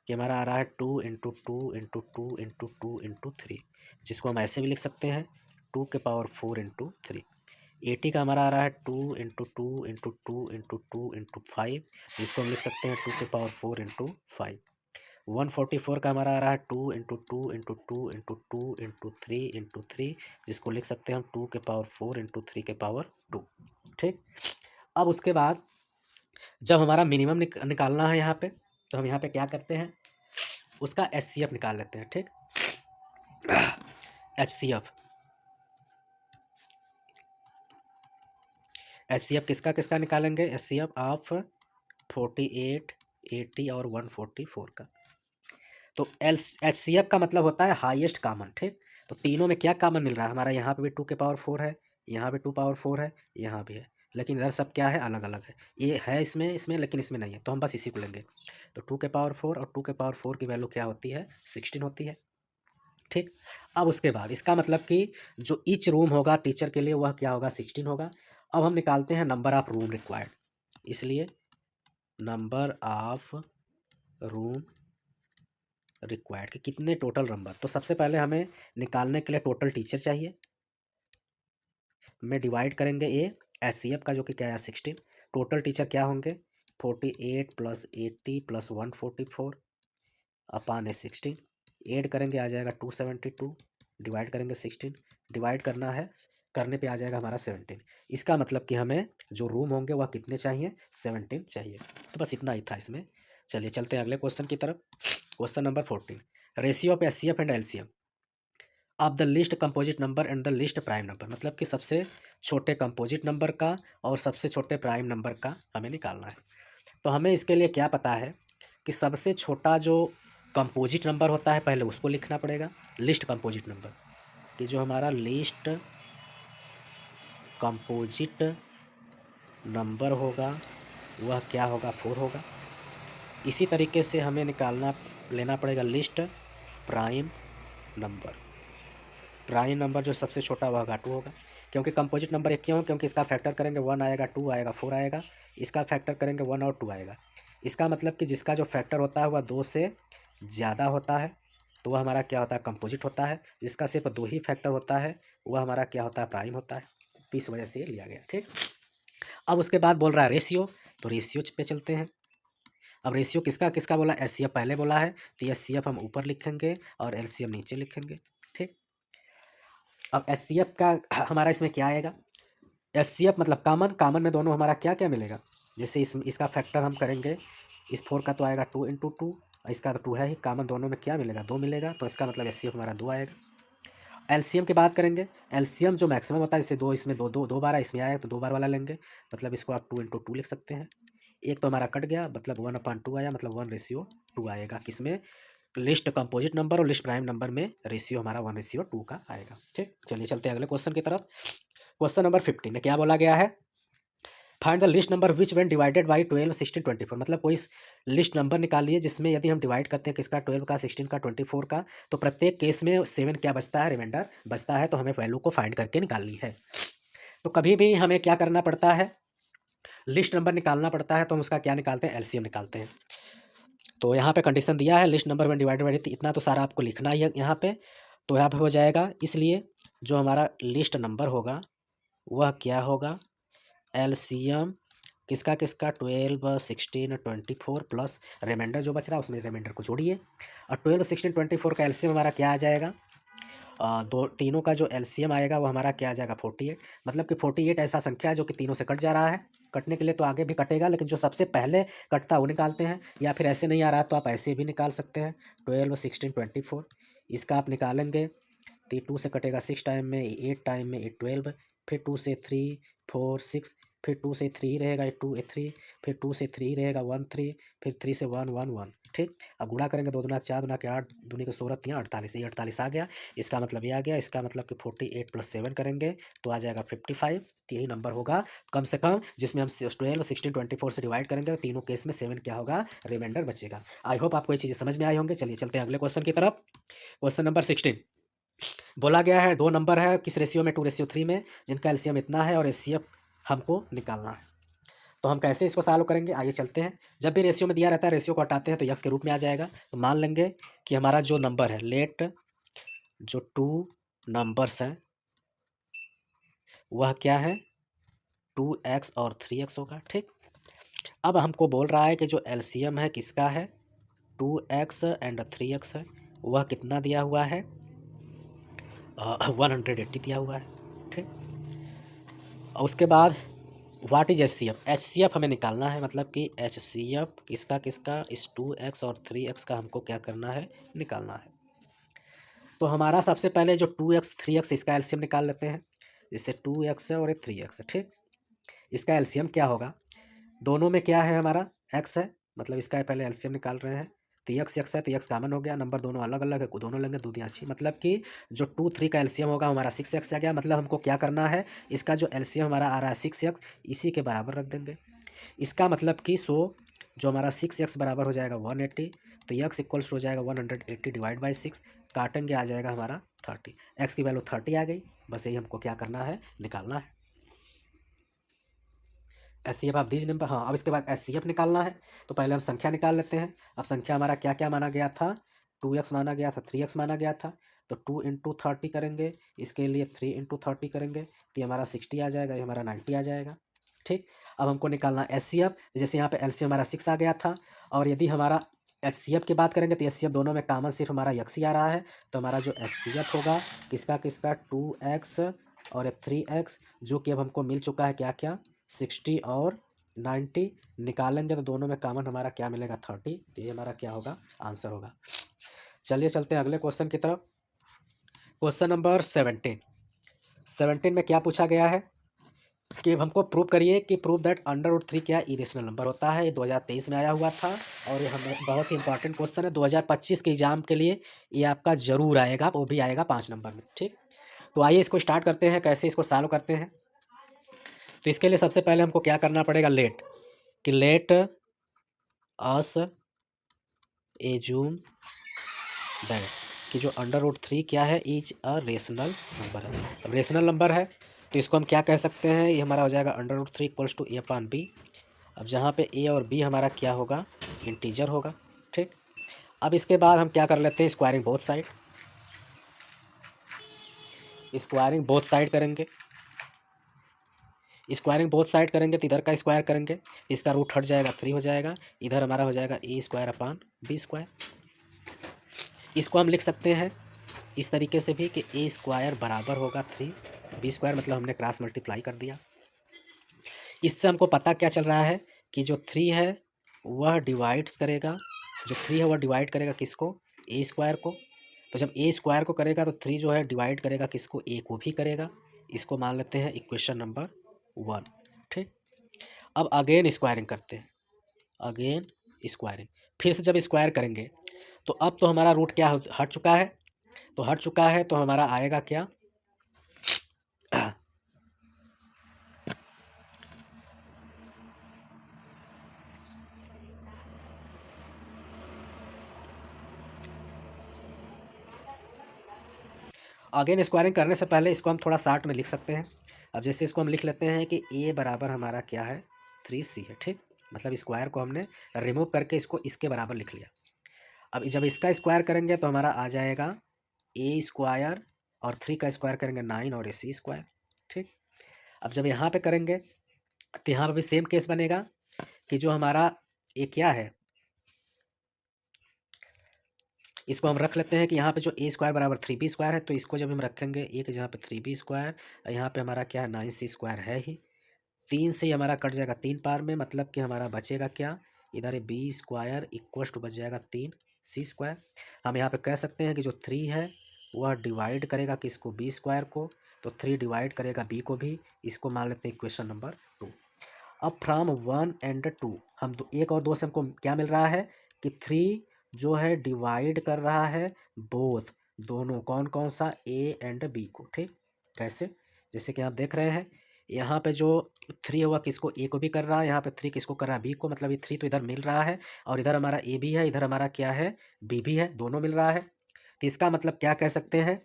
कि हमारा आ रहा है 2 इंटू 2 इंटू 2 इंटू 2 इंटू 3, जिसको हम ऐसे भी लिख सकते हैं 2 के पावर 4 इंटू 3। 80 का हमारा आ रहा है 2 इंटू 2 इंटू 2 इंटू 2 इंटू 5, जिसको हम लिख सकते हैं 2 के पावर 4 इंटू 5। 144 का हमारा आ रहा है 2 into 2 into 2 into 2 into 3 into 3, जिसको लिख सकते हैं हम 2 के पावर 4 इंटू 3 के पावर 2। ठीक, अब उसके बाद जब हमारा मिनिमम निकालना है यहाँ पे, तो हम यहाँ पे क्या करते हैं, उसका HCF निकाल लेते हैं। ठीक, HCF, HCF किसका किसका निकालेंगे, HCF ऑफ 48, 80 और 144 का। तो HCF का मतलब होता है हाईएस्ट कॉमन। ठीक, तो तीनों में क्या कॉमन मिल रहा है, हमारा यहाँ पे भी 2 के पावर 4 है, यहाँ पे 2 पावर 4 है, यहाँ भी है, लेकिन इधर सब क्या है, अलग अलग है। ये है इसमें इसमें लेकिन इसमें नहीं है, तो हम बस इसी को लेंगे। तो 2 के पावर 4 और 2 के पावर 4 की वैल्यू क्या होती है, 16 होती है। ठीक, अब उसके बाद इसका मतलब कि जो ईच रूम होगा टीचर के लिए वह क्या होगा, 16 होगा। अब हम निकालते हैं नंबर ऑफ रूम रिक्वायर्ड, इसलिए नंबर ऑफ रूम रिक्वायर्ड कि कितने टोटल नंबर। तो सबसे पहले हमें निकालने के लिए टोटल टीचर चाहिए, में डिवाइड करेंगे ये HCF का जो कि क्या है 16। टोटल टीचर क्या होंगे, 48 प्लस 80 प्लस 144 अपान 16। ऐड करेंगे आ जाएगा 272, डिवाइड करेंगे 16, डिवाइड करना है, करने पे आ जाएगा हमारा 17। इसका मतलब कि हमें जो रूम होंगे वह कितने चाहिए, 17 चाहिए। तो बस इतना ही था इसमें। चलिए चलते हैं अगले क्वेश्चन की तरफ। Question number 14, ratio of HCF and LCM। Of the list composite number and the list prime number, मतलब कि सबसे छोटे कंपोजिट नंबर का और सबसे छोटे प्राइम नंबर का हमें निकालना है। तो हमें इसके लिए क्या पता है कि सबसे छोटा जो कंपोजिट नंबर होता है पहले उसको लिखना पड़ेगा, लिस्ट कंपोजिट नंबर, कि जो हमारा लिस्ट कंपोजिट नंबर होगा वह क्या होगा, 4 होगा। इसी तरीके से हमें लेना पड़ेगा list prime number. Prime number जो सबसे छोटा वह 2 होगा, क्योंकि कंपोजिट नंबर एक क्यों, क्योंकि इसका फैक्टर करेंगे 1 आएगा, 2 आएगा, 4 आएगा, इसका फैक्टर करेंगे 1 और 2 आएगा। इसका मतलब कि जिसका जो फैक्टर होता है वह 2 से ज़्यादा होता है तो वह हमारा क्या होता है, कंपोजिट होता है। जिसका सिर्फ 2 ही फैक्टर होता है वह हमारा क्या होता है, प्राइम होता है। तो इस वजह से ये लिया गया, ठीक। अब उसके बाद बोल रहा है रेशियो, तो रेशियो पे चलते हैं। अब रेशियो किसका किसका बोला, एचसीएफ पहले बोला है तो एचसीएफ हम ऊपर लिखेंगे और एलसीएम नीचे लिखेंगे, ठीक। अब एचसीएफ का हमारा इसमें क्या आएगा, एचसीएफ मतलब कॉमन, कॉमन में दोनों हमारा क्या क्या मिलेगा। जैसे इसका फैक्टर हम करेंगे, इस 4 का तो आएगा 2 इंटू 2, इसका तो 2 है ही, कॉमन दोनों में क्या मिलेगा, 2 मिलेगा, तो इसका मतलब एचसीएफ हमारा 2 आएगा। एलसीएम की बात करेंगे, एलसीएम जो मैक्सिमम होता है, जैसे 2 इसमें दो बार इसमें आया तो 2 बार वाला लेंगे, मतलब इसको आप 2 इंटू 2 लिख सकते हैं। एक तो हमारा कट गया, मतलब 1/2 आया, मतलब 1:2 आएगा, किसमें, लिस्ट कंपोजिट नंबर और लिस्ट प्राइम नंबर में रेशियो हमारा 1:2 का आएगा, ठीक। चलिए चलते हैं अगले क्वेश्चन की तरफ। क्वेश्चन नंबर 15 में क्या बोला गया है, find the list number which when divided by 12, 16, 24, मतलब कोई लिस्ट नंबर निकालिए जिसमें यदि हम डिवाइड करते हैं किसका, 12 का, 16 का, 24 का, तो प्रत्येक केस में 7 क्या बचता है, रिमाइंडर बचता है, तो हमें वैल्यू को फाइंड करके निकालनी है। तो कभी भी हमें क्या करना पड़ता है, लिस्ट नंबर निकालना पड़ता है, तो हम उसका क्या निकालते हैं, एलसीएम निकालते हैं। तो यहाँ पे कंडीशन दिया है लिस्ट नंबर में डिवाइडेड बाई, इतना तो सारा आपको लिखना ही है यहाँ पे, तो यहाँ पे हो जाएगा। इसलिए जो हमारा लिस्ट नंबर होगा वह क्या होगा, एलसीएम किसका किसका, 12, 16, 24 प्लस रिमाइंडर जो बच रहा है उसमें रिमाइंडर को जोड़िए। और 12, 16, 24 का एलसीएम हमारा क्या आ जाएगा, तीनों का जो एलसीएम आएगा वो हमारा क्या आ जाएगा, 48। मतलब कि 48 ऐसा संख्या है जो कि तीनों से कट जा रहा है। कटने के लिए तो आगे भी कटेगा, लेकिन जो सबसे पहले कटता है वो निकालते हैं, या फिर ऐसे नहीं आ रहा तो आप ऐसे भी निकाल सकते हैं। 12, 16, 24 इसका आप निकालेंगे तो 2 से कटेगा 6 टाइम में, 8 टाइम में 12, फिर 2 से 3, 4, 6, फिर 2 से 3 रहेगा 2, 3, फिर 2 से 3 रहेगा 1, 3, फिर 3 से 1, 1, 1, ठीक। अब गुणा करेंगे, 2 दूना 4, दूना के 8, दूनी के 16, 3, 48, ये 48 आ गया। इसका मतलब ये आ गया, इसका मतलब कि 48 प्लस 7 करेंगे तो आ जाएगा 55। तो यही नंबर होगा कम से कम जिसमें हम 12, 16, 24 से डिवाइड करेंगे, तीनों केस में 7 क्या होगा, रिमाइंडर बचेगा। आई होप आपको ये चीज़ें समझ में आई होंगे। चलिए चलते हैं अगले क्वेश्चन की तरफ। क्वेश्चन नंबर 16 बोला गया है, 2 नंबर है किस रेशियो में, 2:3 में, जिनका एलसीएम इतना है और एचसीएफ हमको निकालना है। तो हम कैसे इसको सॉल्व करेंगे, आइए चलते हैं। जब भी रेशियो में दिया रहता है, रेशियो को हटाते हैं तो यक्स के रूप में आ जाएगा। तो मान लेंगे कि हमारा जो नंबर है, लेट जो 2 नंबर्स हैं वह क्या है, 2x और 3x होगा, ठीक। अब हमको बोल रहा है कि जो एलसीएम है किसका है, 2x एंड 3x है, वह कितना दिया हुआ है, 180 दिया हुआ है, ठीक। और उसके बाद व्हाट इज एचसीएफ, एचसीएफ हमें निकालना है, मतलब कि एचसीएफ किसका किसका, इस 2x और 3x का हमको क्या करना है, निकालना है। तो हमारा सबसे पहले जो 2x 3x इसका एलसीएम निकाल लेते हैं। जैसे 2x है और ये 3x है, ठीक। इसका एलसीएम क्या होगा, दोनों में क्या है हमारा, x है, मतलब इसका पहले एलसीएम निकाल रहे हैं। तो x है तो x कॉमन हो गया, नंबर दोनों अलग अलग है, दोनों लेंगे, दो दिया अच्छी, मतलब कि जो 2, 3 का एलसीएम होगा हमारा 6x आ गया। मतलब हमको क्या करना है, इसका जो एलसीएम हमारा आ रहा है 6x, इसी के बराबर रख देंगे। इसका मतलब कि जो हमारा 6x बराबर हो जाएगा 180, तो x इक्वल्स हो जाएगा 180 डिवाइड बाई 6, काटेंगे आ जाएगा हमारा 30। x की वैल्यू 30 आ गई, बस यही हमको क्या करना है, निकालना है। एचसीएफ ऑफ दीज नंबर, हाँ। अब इसके बाद एचसीएफ निकालना है, तो पहले हम संख्या निकाल लेते हैं। अब संख्या हमारा क्या क्या माना गया था, 2x माना गया था, 3x माना गया था। तो 2 इंटू 30 करेंगे, इसके लिए 3 इंटू 30 करेंगे, तो ये हमारा 60 आ जाएगा, ये हमारा 90 आ जाएगा, ठीक। अब हमको निकालना एचसीएफ, जैसे यहाँ पे एलसीएम हमारा 6 आ गया था, और यदि हमारा एचसीएफ की बात करेंगे तो एचसीएफ दोनों में कॉमन सिर्फ हमारा यक्स ही आ रहा है। तो हमारा जो एचसीएफ होगा किसका किसका, 2x और 3x, जो कि अब हमको मिल चुका है क्या क्या, 60 और 90। निकालेंगे तो दोनों में कॉमन हमारा क्या मिलेगा, 30। तो ये हमारा क्या होगा, आंसर होगा। चलिए चलते हैं अगले क्वेश्चन की तरफ। क्वेश्चन नंबर 17 में क्या पूछा गया है कि हमको प्रूव करिए कि प्रूव दैट अंडर रूट 3 क्या इरेशनल नंबर होता है। ये 2023 में आया हुआ था और ये हमें बहुत ही इंपॉर्टेंट क्वेश्चन है। 2025 के एग्जाम के लिए ये आपका जरूर आएगा, वो भी आएगा 5 नंबर में। ठीक, तो आइए इसको स्टार्ट करते हैं, कैसे इसको सॉल्व करते हैं। तो इसके लिए सबसे पहले हमको क्या करना पड़ेगा, लेट अस एज्यूम दैट कि जो अंडर रूट 3 क्या है, इज अ रेशनल नंबर है। अब रेशनल नंबर है तो इसको हम क्या कह सकते हैं, ये हमारा हो जाएगा under root 3 equals to A upon B. अब जहाँ पे ए और बी हमारा क्या होगा, इंटीजर होगा। ठीक, अब इसके बाद हम क्या कर लेते हैं, स्क्वायरिंग बोथ साइड करेंगे। स्क्वायरिंग बोथ साइड करेंगे तो इधर का स्क्वायर करेंगे, इसका रूट हट जाएगा 3 हो जाएगा। इधर हमारा हो जाएगा ए स्क्वायर अपान बी स्क्वायर। इसको हम लिख सकते हैं इस तरीके से भी कि ए स्क्वायर बराबर होगा 3 बी स्क्वायर, मतलब हमने क्रॉस मल्टीप्लाई कर दिया। इससे हमको पता क्या चल रहा है कि जो 3 है वह डिवाइड्स करेगा, जो 3 है वह डिवाइड करेगा किसको, ए स्क्वायर को। तो जब ए स्क्वायर को करेगा तो 3 जो है डिवाइड करेगा किसको, ए को भी करेगा। इसको मान लेते हैं इक्वेशन नंबर 1। ठीक, अब अगेन स्क्वायरिंग करते हैं, अगेन स्क्वायरिंग, फिर से जब स्क्वायर करेंगे तो अब तो हमारा रूट क्या हट चुका है, तो हट चुका है तो हमारा आएगा क्या, अगेन स्क्वायरिंग करने से पहले इसको हम थोड़ा शार्ट में लिख सकते हैं। अब जैसे इसको हम लिख लेते हैं कि ए बराबर हमारा क्या है, 3c है। ठीक, मतलब स्क्वायर को हमने रिमूव करके इसको इसके बराबर लिख लिया। अब जब इसका स्क्वायर करेंगे तो हमारा आ जाएगा ए स्क्वायर और 3 का स्क्वायर करेंगे 9 और ए सी स्क्वायर। ठीक, अब जब यहाँ पे करेंगे तो यहाँ पे भी सेम केस बनेगा कि जो हमारा ए क्या है, इसको हम रख लेते हैं कि यहाँ पे जो ए स्क्वायर बराबर 3b स्क्वायर है, तो इसको जब हम रखेंगे ए के जहाँ पे 3b स्क्वायर, यहाँ पे हमारा क्या है 9c स्क्वायर है ही, 3 से ही हमारा कट जाएगा 3 पार में, मतलब कि हमारा बचेगा क्या, इधर बी स्क्वायर इक्वल टू बच जाएगा 3c स्क्वायर। हम यहाँ पे कह सकते हैं कि जो 3 है वह डिवाइड करेगा किसको, बी स्क्वायर को, तो 3 डिवाइड करेगा बी को भी। इसको मान लेते हैं इक्वेशन नंबर 2। अब फ्रॉम 1 एंड 2 हम 1 और 2 से हमको क्या मिल रहा है कि 3 जो है डिवाइड कर रहा है बोथ, दोनों, कौन कौन सा, ए एंड बी को। ठीक, कैसे, जैसे कि आप देख रहे हैं यहाँ पे जो 3 होगा किसको, ए को भी कर रहा है, यहाँ पे 3 किसको कर रहा है, बी को, मतलब ये 3 तो इधर मिल रहा है और इधर हमारा ए भी है, इधर हमारा क्या है, बी भी है, दोनों मिल रहा है। तो इसका मतलब क्या कह सकते हैं,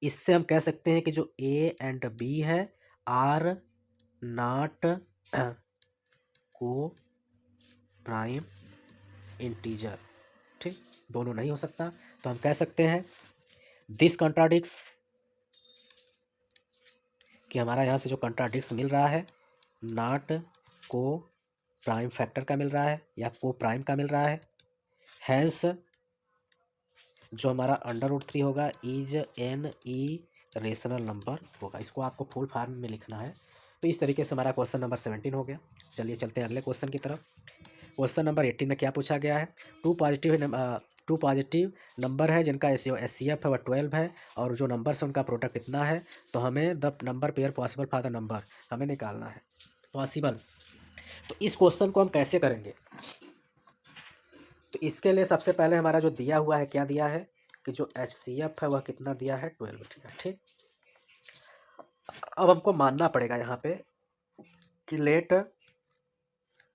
इससे हम कह सकते हैं कि जो ए एंड बी है आर नॉट को प्राइम इंटीजर। ठीक, दोनों नहीं हो सकता, तो हम कह सकते हैं दिस कॉन्ट्राडिक्स, कि हमारा यहाँ से जो कॉन्ट्राडिक्स मिल रहा है, नॉट को प्राइम फैक्टर का मिल रहा है या को प्राइम का मिल रहा है, हैंस जो हमारा अंडर रूट 3 होगा is an irrational number होगा। इसको आपको फुल फॉर्म में लिखना है। तो इस तरीके से हमारा क्वेश्चन नंबर 17 हो गया। चलिए चलते हैं अगले क्वेश्चन की तरफ। क्वेश्चन नंबर 18 में क्या पूछा गया है, टू पॉजिटिव नंबर है जिनका एस सी एफ है वह 12 है और जो नंबर से उनका प्रोडक्ट कितना है, तो हमें the number pair possible for the number हमें निकालना है, पॉसिबल। तो इस क्वेश्चन को हम कैसे करेंगे, तो इसके लिए सबसे पहले हमारा जो दिया हुआ है, क्या दिया है कि जो एच सी एफ है वह कितना दिया है, 12 दिया। ठीक, अब हमको मानना पड़ेगा यहाँ पे कि लेट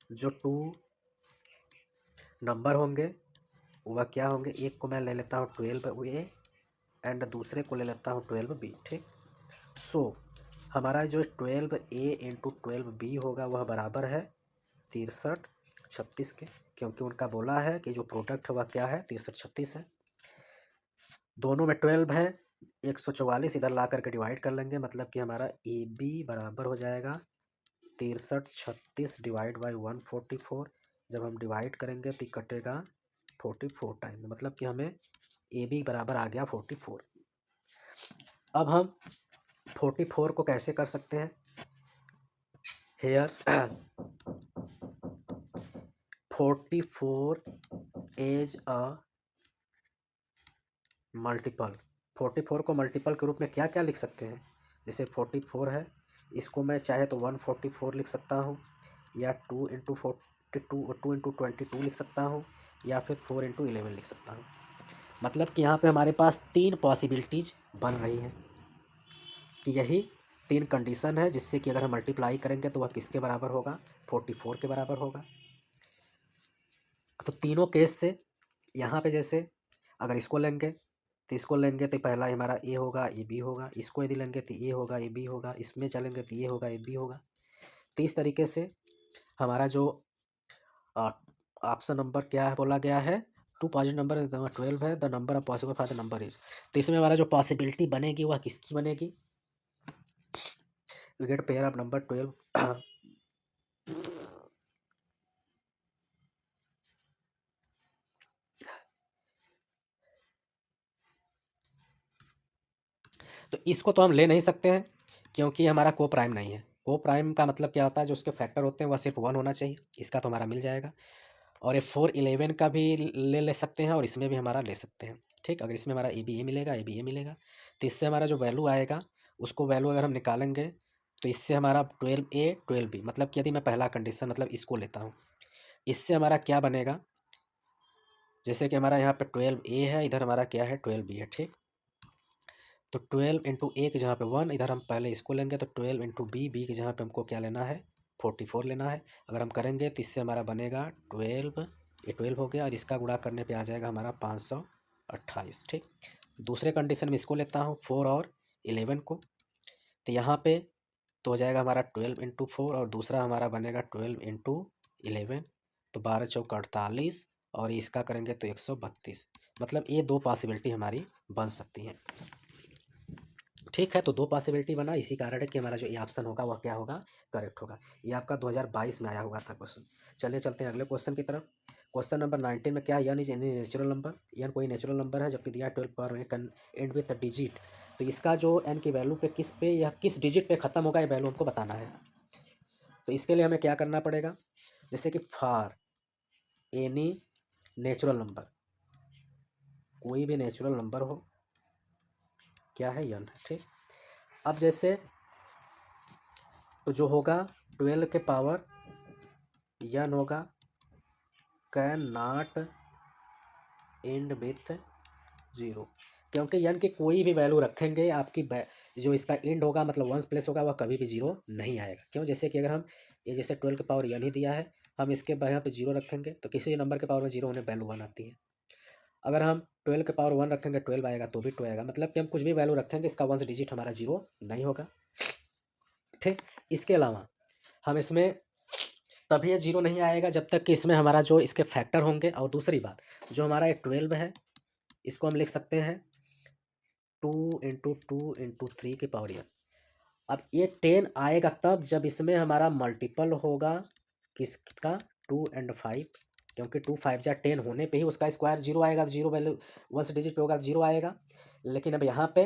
जो 2 नंबर होंगे वह क्या होंगे, एक को मैं ले लेता हूँ 12a एंड दूसरे को ले लेता हूँ 12b। ठीक, सो हमारा जो 12a इंटू 12b होगा वह बराबर है 63 36 के, क्योंकि उनका बोला है कि जो प्रोडक्ट है वह क्या है, 63 36 है। दोनों में 12 है, 144 इधर ला करके डिवाइड कर लेंगे, मतलब कि हमारा ए बी बराबर हो जाएगा 63 36 डिवाइड बाई 144। जब हम डिवाइड करेंगे तो कटेगा 44 टाइम, मतलब कि हमें ए बी बराबर आ गया 44। अब हम 44 को कैसे कर सकते हैं, हेयर 44 एज अ मल्टीपल 44 को मल्टीपल के रूप में क्या क्या लिख सकते हैं? जैसे 44 है, इसको मैं चाहे तो 144 लिख सकता हूँ, या 2 लिख सकता हूँ, या फिर 4 × 11 लिख सकता हूँ। मतलब कि यहाँ पे हमारे पास 3 पॉसिबिलिटीज बन रही हैं कि यही 3 कंडीशन है जिससे कि अगर हम मल्टीप्लाई करेंगे तो वह किसके बराबर होगा? 44 के बराबर होगा। तो तीनों केस से यहाँ पे जैसे अगर इसको लेंगे तो इसको लेंगे तो पहला हमारा ए होगा, ये बी होगा, इसको यदि लेंगे तो ए होगा, ये बी होगा, इसमें चलेंगे तो ये होगा, ये बी होगा। तो इस तरीके से हमारा जो ऑप्शन नंबर क्या है बोला गया है, 2 पॉजिटिव नंबर 12 है, the number of possible for the number is. तो इसमें हमारा जो पॉसिबिलिटी बनेगी वह किसकी बनेगी? We get pair of number 12। तो इसको तो हम ले नहीं सकते हैं क्योंकि हमारा को प्राइम नहीं है। को प्राइम का मतलब क्या होता है? जो उसके फैक्टर होते हैं वह सिर्फ 1 होना चाहिए। इसका तो हमारा मिल जाएगा। और ये 4 11 का भी ले सकते हैं और इसमें भी हमारा ले सकते हैं। ठीक, अगर इसमें हमारा ए बी ए मिलेगा, ए बी ए मिलेगा, तो इससे हमारा जो वैल्यू आएगा उसको वैल्यू अगर हम निकालेंगे तो इससे हमारा 12A 12B, मतलब कि यदि मैं पहला कंडीशन मतलब इसको लेता हूँ, इससे हमारा क्या बनेगा? जैसे कि हमारा यहाँ पे 12A है, इधर हमारा क्या है? 12B है। ठीक, तो 12 × A की जहाँ पे 1, इधर हम पहले इसको लेंगे तो 12 × B, B की जहाँ पे हमको क्या लेना है? 44 लेना है। अगर हम करेंगे तो इससे हमारा बनेगा 12, ये 12 हो गया और इसका गुणा करने पे आ जाएगा हमारा 528। ठीक, दूसरे कंडीशन में इसको लेता हूँ 4 और 11 को, तो यहाँ पे तो हो जाएगा हमारा 12 × 4 और दूसरा हमारा बनेगा 12 × 11, तो 12 चौक 48 और इसका करेंगे तो 132। मतलब ये 2 पॉसिबिलिटी हमारी बन सकती हैं। ठीक है, तो 2 पॉसिबिलिटी बना, इसी कारण है कि हमारा जो ये ऑप्शन होगा वह क्या होगा? करेक्ट होगा। ये आपका 2022 में आया हुआ था क्वेश्चन। चलिए चलते हैं अगले क्वेश्चन की तरफ। क्वेश्चन नंबर 19 में क्या है? यन इज एनी नेचुरल नंबर। यन कोई नेचुरल नंबर है जबकि दिया 12 power can and with digit. तो इसका जो एन की वैल्यू पे किस पे या किस डिजिट पे खत्म होगा ये वैल्यू हमको बताना है। तो इसके लिए हमें क्या करना पड़ेगा? जैसे कि फॉर एनी नेचुरल नंबर, कोई भी नेचुरल नंबर हो, क्या है? यन है। ठीक, अब जैसे तो जो होगा 12 के पावर यन होगा कैन नॉट एंड विथ 0, क्योंकि यन की कोई भी वैल्यू रखेंगे आपकी जो इसका एंड होगा मतलब 1 प्लेस होगा वह कभी भी 0 नहीं आएगा। क्यों? जैसे कि अगर हम ये जैसे 12 के पावर यन ही दिया है, हम इसके यहाँ पे 0 रखेंगे तो किसी नंबर के पावर में 0 होने वैल्यू 1 आती है। अगर हम 12 के पावर 1 रखेंगे 12 आएगा तो भी 2 आएगा। मतलब कि हम कुछ भी वैल्यू रखेंगे इसका 1 डिजिट हमारा 0 नहीं होगा। ठीक, इसके अलावा हम इसमें तभी ये 0 नहीं आएगा जब तक कि इसमें हमारा जो इसके फैक्टर होंगे। और दूसरी बात, जो हमारा ये 12 है इसको हम लिख सकते हैं 2 × 2 × 3 की पावर n। अब ये 10 आएगा तब जब इसमें हमारा मल्टीपल होगा किसका? 2 और 5, क्योंकि 2 5 जा 10 होने पे ही उसका स्क्वायर 0 आएगा। 0 वैल्यू 1 डिजिट पे होगा 0 आएगा। लेकिन अब यहाँ पे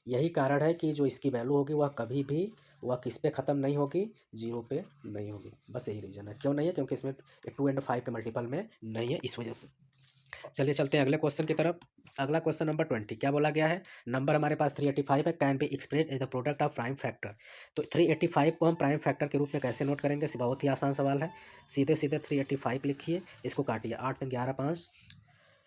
यही कारण है कि जो इसकी वैल्यू होगी वह कभी भी वह किस पे ख़त्म नहीं होगी? 0 पे नहीं होगी। बस यही रीज़न है। क्यों नहीं है? क्योंकि इसमें 2 और 5 के मल्टीपल में नहीं है, इस वजह से। चलिए चलते हैं अगले क्वेश्चन की तरफ। अगला क्वेश्चन नंबर 20 क्या बोला गया है? नंबर हमारे पास 385 है, can be express as the product of prime factor. तो 385 को हम प्राइम फैक्टर के रूप में कैसे नोट करेंगे? बहुत ही आसान सवाल है। सीधे सीधे 385 लिखिए, इसको काटिए। 8 3 11 5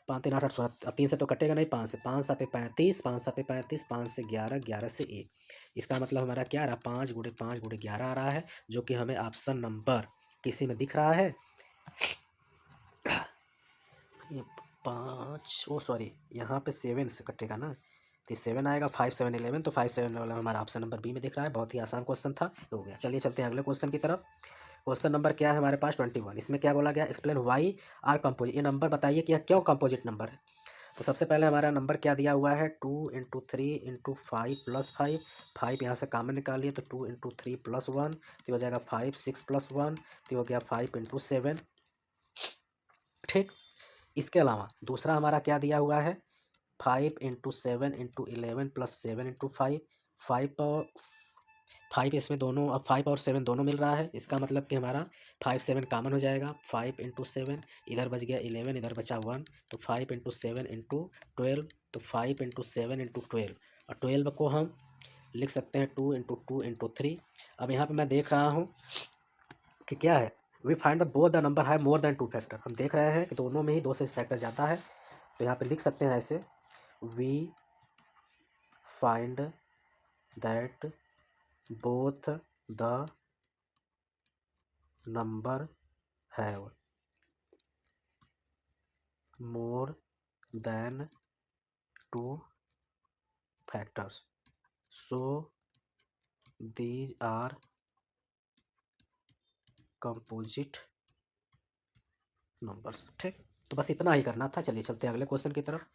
5 3 8 8 16, 3 से तो कटेगा नहीं, 5 से 5 7 35, 5 7 35, 5 से 11, 11 से 1। इसका मतलब हमारा क्या आ रहा? 5 × 5 × 11 आ रहा है, जो कि हमें ऑप्शन नंबर किसी में दिख रहा है? ये 5, ओ सॉरी, यहाँ पे 7 से कटेगा ना, तो 7 आएगा। 5 7 11, तो 5 7 वाला हमारा ऑप्शन नंबर बी में दिख रहा है। बहुत ही आसान क्वेश्चन था, हो गया। चलिए चलते हैं अगले क्वेश्चन की तरफ। क्वेश्चन नंबर क्या है हमारे पास? 21। इसमें क्या बोला गया? Explain why are composite. ये नंबर बताइए कि यह क्यों कंपोजिट नंबर है। तो सबसे पहले हमारा नंबर क्या दिया हुआ है? 2 × 3 × 5 + 5। 5 यहाँ से कॉमन निकालिए तो 2 × 3 + 1 तो हो जाएगा 5, 6 + 1 तो हो गया 5 × 7। ठीक, इसके अलावा दूसरा हमारा क्या दिया हुआ है? 5 × 7 × 11 + 7 × 5। 5 और 5 इसमें दोनों, अब 5 और 7 दोनों मिल रहा है। इसका मतलब कि हमारा 5 7 कॉमन हो जाएगा। 5 × 7, इधर बच गया 11, इधर बचा 1, तो 5 × 7 × 12 तो 5 इंटू 7 इंटू 12, और 12 को हम लिख सकते हैं 2 इंटू 2 इंटू 3। अब यहाँ पे मैं देख रहा हूँ कि क्या है, we find the both the number है मोर देन 2 फैक्टर। हम देख रहे हैं कि दोनों में ही 2 से फैक्टर जाता है, तो यहाँ पे लिख सकते हैं ऐसे, we find that both the number have more than 2 factors, so these are composite numbers. ठीक, तो बस इतना ही करना था। चलिए चलते हैं अगले क्वेश्चन की तरफ।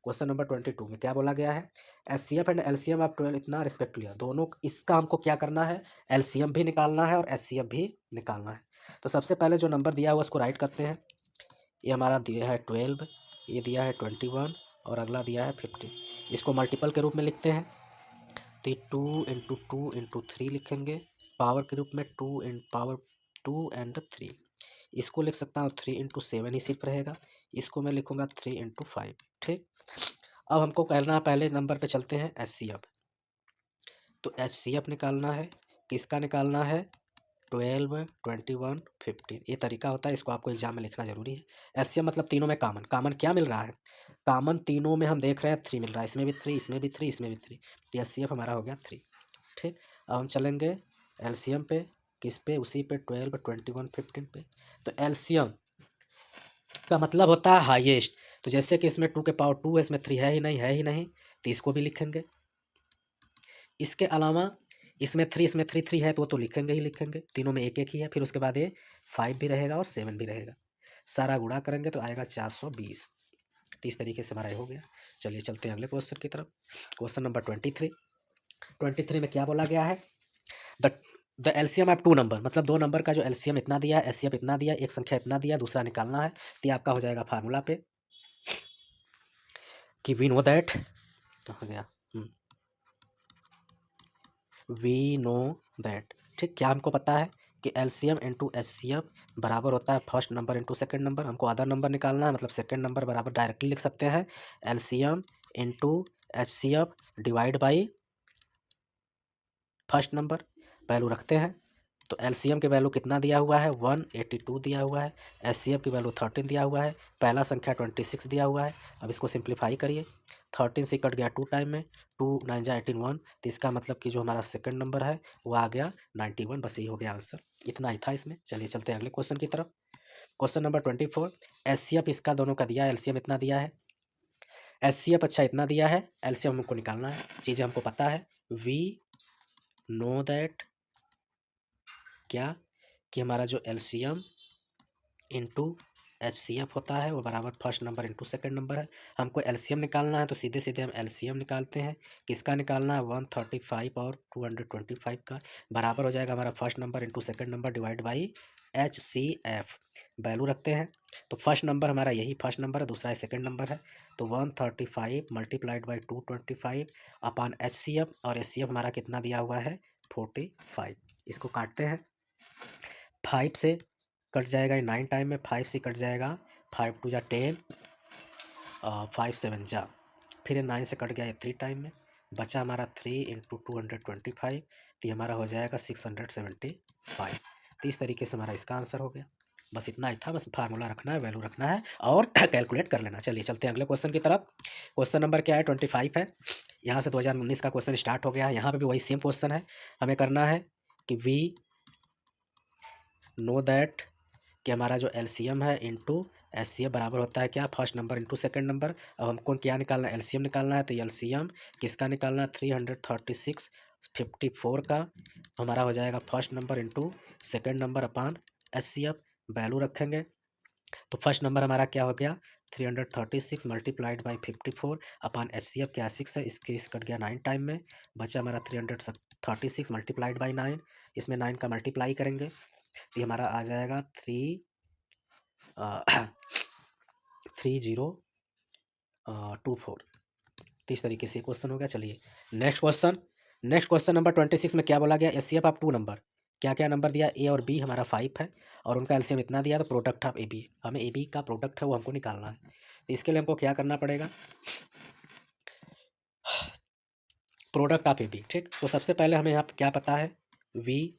क्वेश्चन नंबर 22 में क्या बोला गया है, एचसीएफ एंड एलसीएम ऑफ 12 इतना रिस्पेक्टली, दोनों इसका हमको क्या करना है, एलसीएम भी निकालना है और एचसीएफ भी निकालना है। तो सबसे पहले जो नंबर दिया हुआ उसको राइट करते हैं। ये हमारा दिया है 12, ये दिया है 21 और अगला दिया है 50। इसको मल्टीपल के रूप में लिखते हैं, तो ये 2 इंटू 2 इंटू 3 लिखेंगे, पावर के रूप में 2 इन पावर 2 एंड 3। इसको लिख सकता हूँ 3 इंटू 7 ही सिर्फ रहेगा, इसको मैं लिखूँगा 3 इंटू 5। ठीक, अब हमको करना, पहले नंबर पे चलते हैं एचसीएफ। तो एचसीएफ निकालना है, किसका निकालना है, 12, 21, 15। ये तरीका होता है, इसको आपको एग्जाम में लिखना जरूरी है। एचसीएफ मतलब तीनों में कॉमन, कॉमन क्या मिल रहा है, कॉमन तीनों में हम देख रहे हैं 3 मिल रहा है, इसमें भी 3, इसमें भी 3, इसमें भी 3, तो एचसीएफ हमारा हो गया 3। ठीक, अब हम चलेंगे एलसीएम पे, किस पे, उसी पे 12, 21, 15 पे। तो एलसीएम का मतलब होता है हाईएस्ट, तो जैसे कि इसमें 2 के पावर 2 है, इसमें 3 है ही नहीं, है ही नहीं, तो इसको भी लिखेंगे। इसके अलावा इसमें 3, इसमें 3 3 है, तो वो तो लिखेंगे ही लिखेंगे, तीनों में एक एक ही है। फिर उसके बाद ये 5 भी रहेगा और 7 भी रहेगा, सारा गुणा करेंगे तो आएगा 420। तो इस तरीके से हमारा ये हो गया। चलिए चलते हैं अगले क्वेश्चन की तरफ। क्वेश्चन नंबर 23 में क्या बोला गया है, the the LCM of 2 number, मतलब 2 नंबर का जो एलसीएम इतना दिया है, एचसीएफ इतना दिया, एक संख्या इतना दिया, दूसरा निकालना है। तो ये आपका हो जाएगा फार्मूला पे कि वी नो दैट, कहाँ गया, वी नो दैट। ठीक, क्या हमको पता है कि एलसीएम इंटू एचसीएफ बराबर होता है first number into second number. हमको अदर नंबर निकालना है, मतलब सेकेंड नंबर बराबर डायरेक्टली लिख सकते हैं LCM into HCF divide by first number. Value रखते हैं, तो एलसीएम की वैल्यू कितना दिया हुआ है, 182 दिया हुआ है, एचसीएफ की वैल्यू 13 दिया हुआ है, पहला संख्या 26 दिया हुआ है। अब इसको सिंप्लीफाई करिए, 13 से कट गया 2 टाइम में, 2 9 जा 18 1, तो इसका मतलब कि जो हमारा सेकंड नंबर है वो आ गया 91। बस यही हो गया आंसर, इतना ही था इसमें। चलिए चलते हैं अगले क्वेश्चन की तरफ। क्वेश्चन नंबर 24, एचसीएफ इसका दोनों का दिया है, एलसीएम इतना दिया है, एचसीएफ अच्छा इतना दिया है, एलसीएम हमको निकालना है। चीज़ें हमको पता है, वी नो दैट क्या, कि हमारा जो एलसीएम इंटू एचसीएफ होता है वो बराबर first number into second number है। हमको एलसीएम निकालना है, तो सीधे सीधे हम एलसीएम निकालते हैं। किसका निकालना है, 135 और 225 का, बराबर हो जाएगा हमारा first number into second number divide by HCF. Value रखते हैं, तो फर्स्ट नंबर हमारा यही फर्स्ट नंबर है, दूसरा सेकंड नंबर है, तो 135 मल्टीप्लाइड बाई 225 अपान एचसीएफ, और एचसीएफ हमारा कितना दिया हुआ है, 45। इसको काटते हैं, 5 से कट जाएगा ये 9 टाइम में, 5 से कट जाएगा, 5 2 जा 10, 5 7 जा, फिर ये 9 से कट गया ये 3 टाइम में, बचा हमारा 3 इंटू 225, तो ये हमारा हो जाएगा 675। तो इस तरीके से हमारा इसका आंसर हो गया। बस इतना ही था, बस फार्मूला रखना है, वैल्यू रखना है और कैलकुलेट कर लेना। चलिए चलते हैं अगले क्वेश्चन की तरफ। क्वेश्चन नंबर क्या है, 25 है। यहाँ से 2019 का क्वेश्चन स्टार्ट हो गया है, यहाँ पे भी वही सेम क्वेश्चन है। हमें करना है कि वी नो दैट कि हमारा जो एलसीएम है इंटू एचसीएफ बराबर होता है क्या, first number into second number. अब हमको क्या निकालना है, एलसीएम निकालना है, तो एलसीएम किसका निकालना है, 336 54 का, हमारा हो जाएगा first number into second number upon HCF. Value रखेंगे, तो फर्स्ट नंबर हमारा क्या हो गया, 336 मल्टीप्लाइड बाई 54 अपान एचसीएफ क्या 6 है, इसके इस कट गया 9 टाइम में, बचा हमारा 336 मल्टीप्लाइड बाई 9, इसमें 9 का मल्टीप्लाई करेंगे, तो ये हमारा आ जाएगा 3024। तो इस तरीके से क्वेश्चन हो गया। चलिए नेक्स्ट क्वेश्चन नंबर 26 में क्या बोला गया, एचसीएफ ऑफ 2 नंबर। क्या क्या नंबर दिया, ए और बी हमारा 5 है और उनका एलसीएम इतना दिया, तो प्रोडक्ट ऑफ ए बी, हमें ए बी का प्रोडक्ट है वो हमको निकालना है। तो इसके लिए हमको क्या करना पड़ेगा, प्रोडक्ट ऑफ ए बी, ठीक। तो सबसे पहले हमें यहाँ पे क्या पता है, वी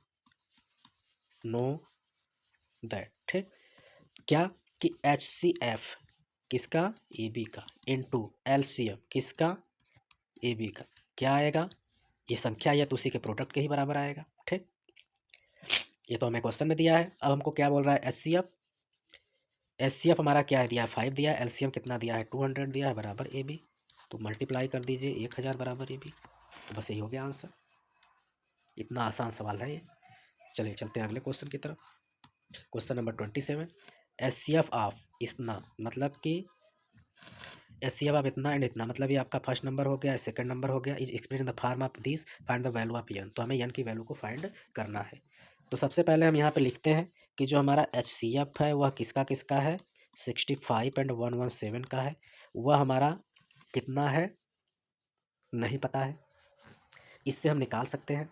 नो दैट, ठीक, क्या कि एच सी एफ किसका, ए बी का, इनटू एल सी एम किसका, ए बी का, क्या आएगा, ये संख्या है तो उसी के प्रोडक्ट के ही बराबर आएगा, ठीक। ये तो हमें क्वेश्चन में दिया है। अब हमको क्या बोल रहा है, एच सी एफ हमारा क्या है, दिया है 5 दिया है, एल सी एम कितना दिया है 200 दिया है, बराबर ए बी। तो मल्टीप्लाई कर दीजिए 1000 बराबर ए बी। तो बस यही हो गया आंसर। इतना आसान सवाल है ये। चलिए चलते हैं अगले क्वेश्चन की तरफ। Question number 27, H C F of इतना, मतलब कि एच सी एफ ऑफ इतना एंड इतना, मतलब ये आपका फर्स्ट नंबर हो गया, सेकंड नंबर हो गया, is explain in the form of this, find the value of N. तो हमें एन की वैल्यू को फाइंड करना है। तो सबसे पहले हम यहाँ पे लिखते हैं कि जो हमारा एच सी एफ है वह किसका किसका है, 65 एंड 117 का है। वह हमारा कितना है नहीं पता है। इससे हम निकाल सकते हैं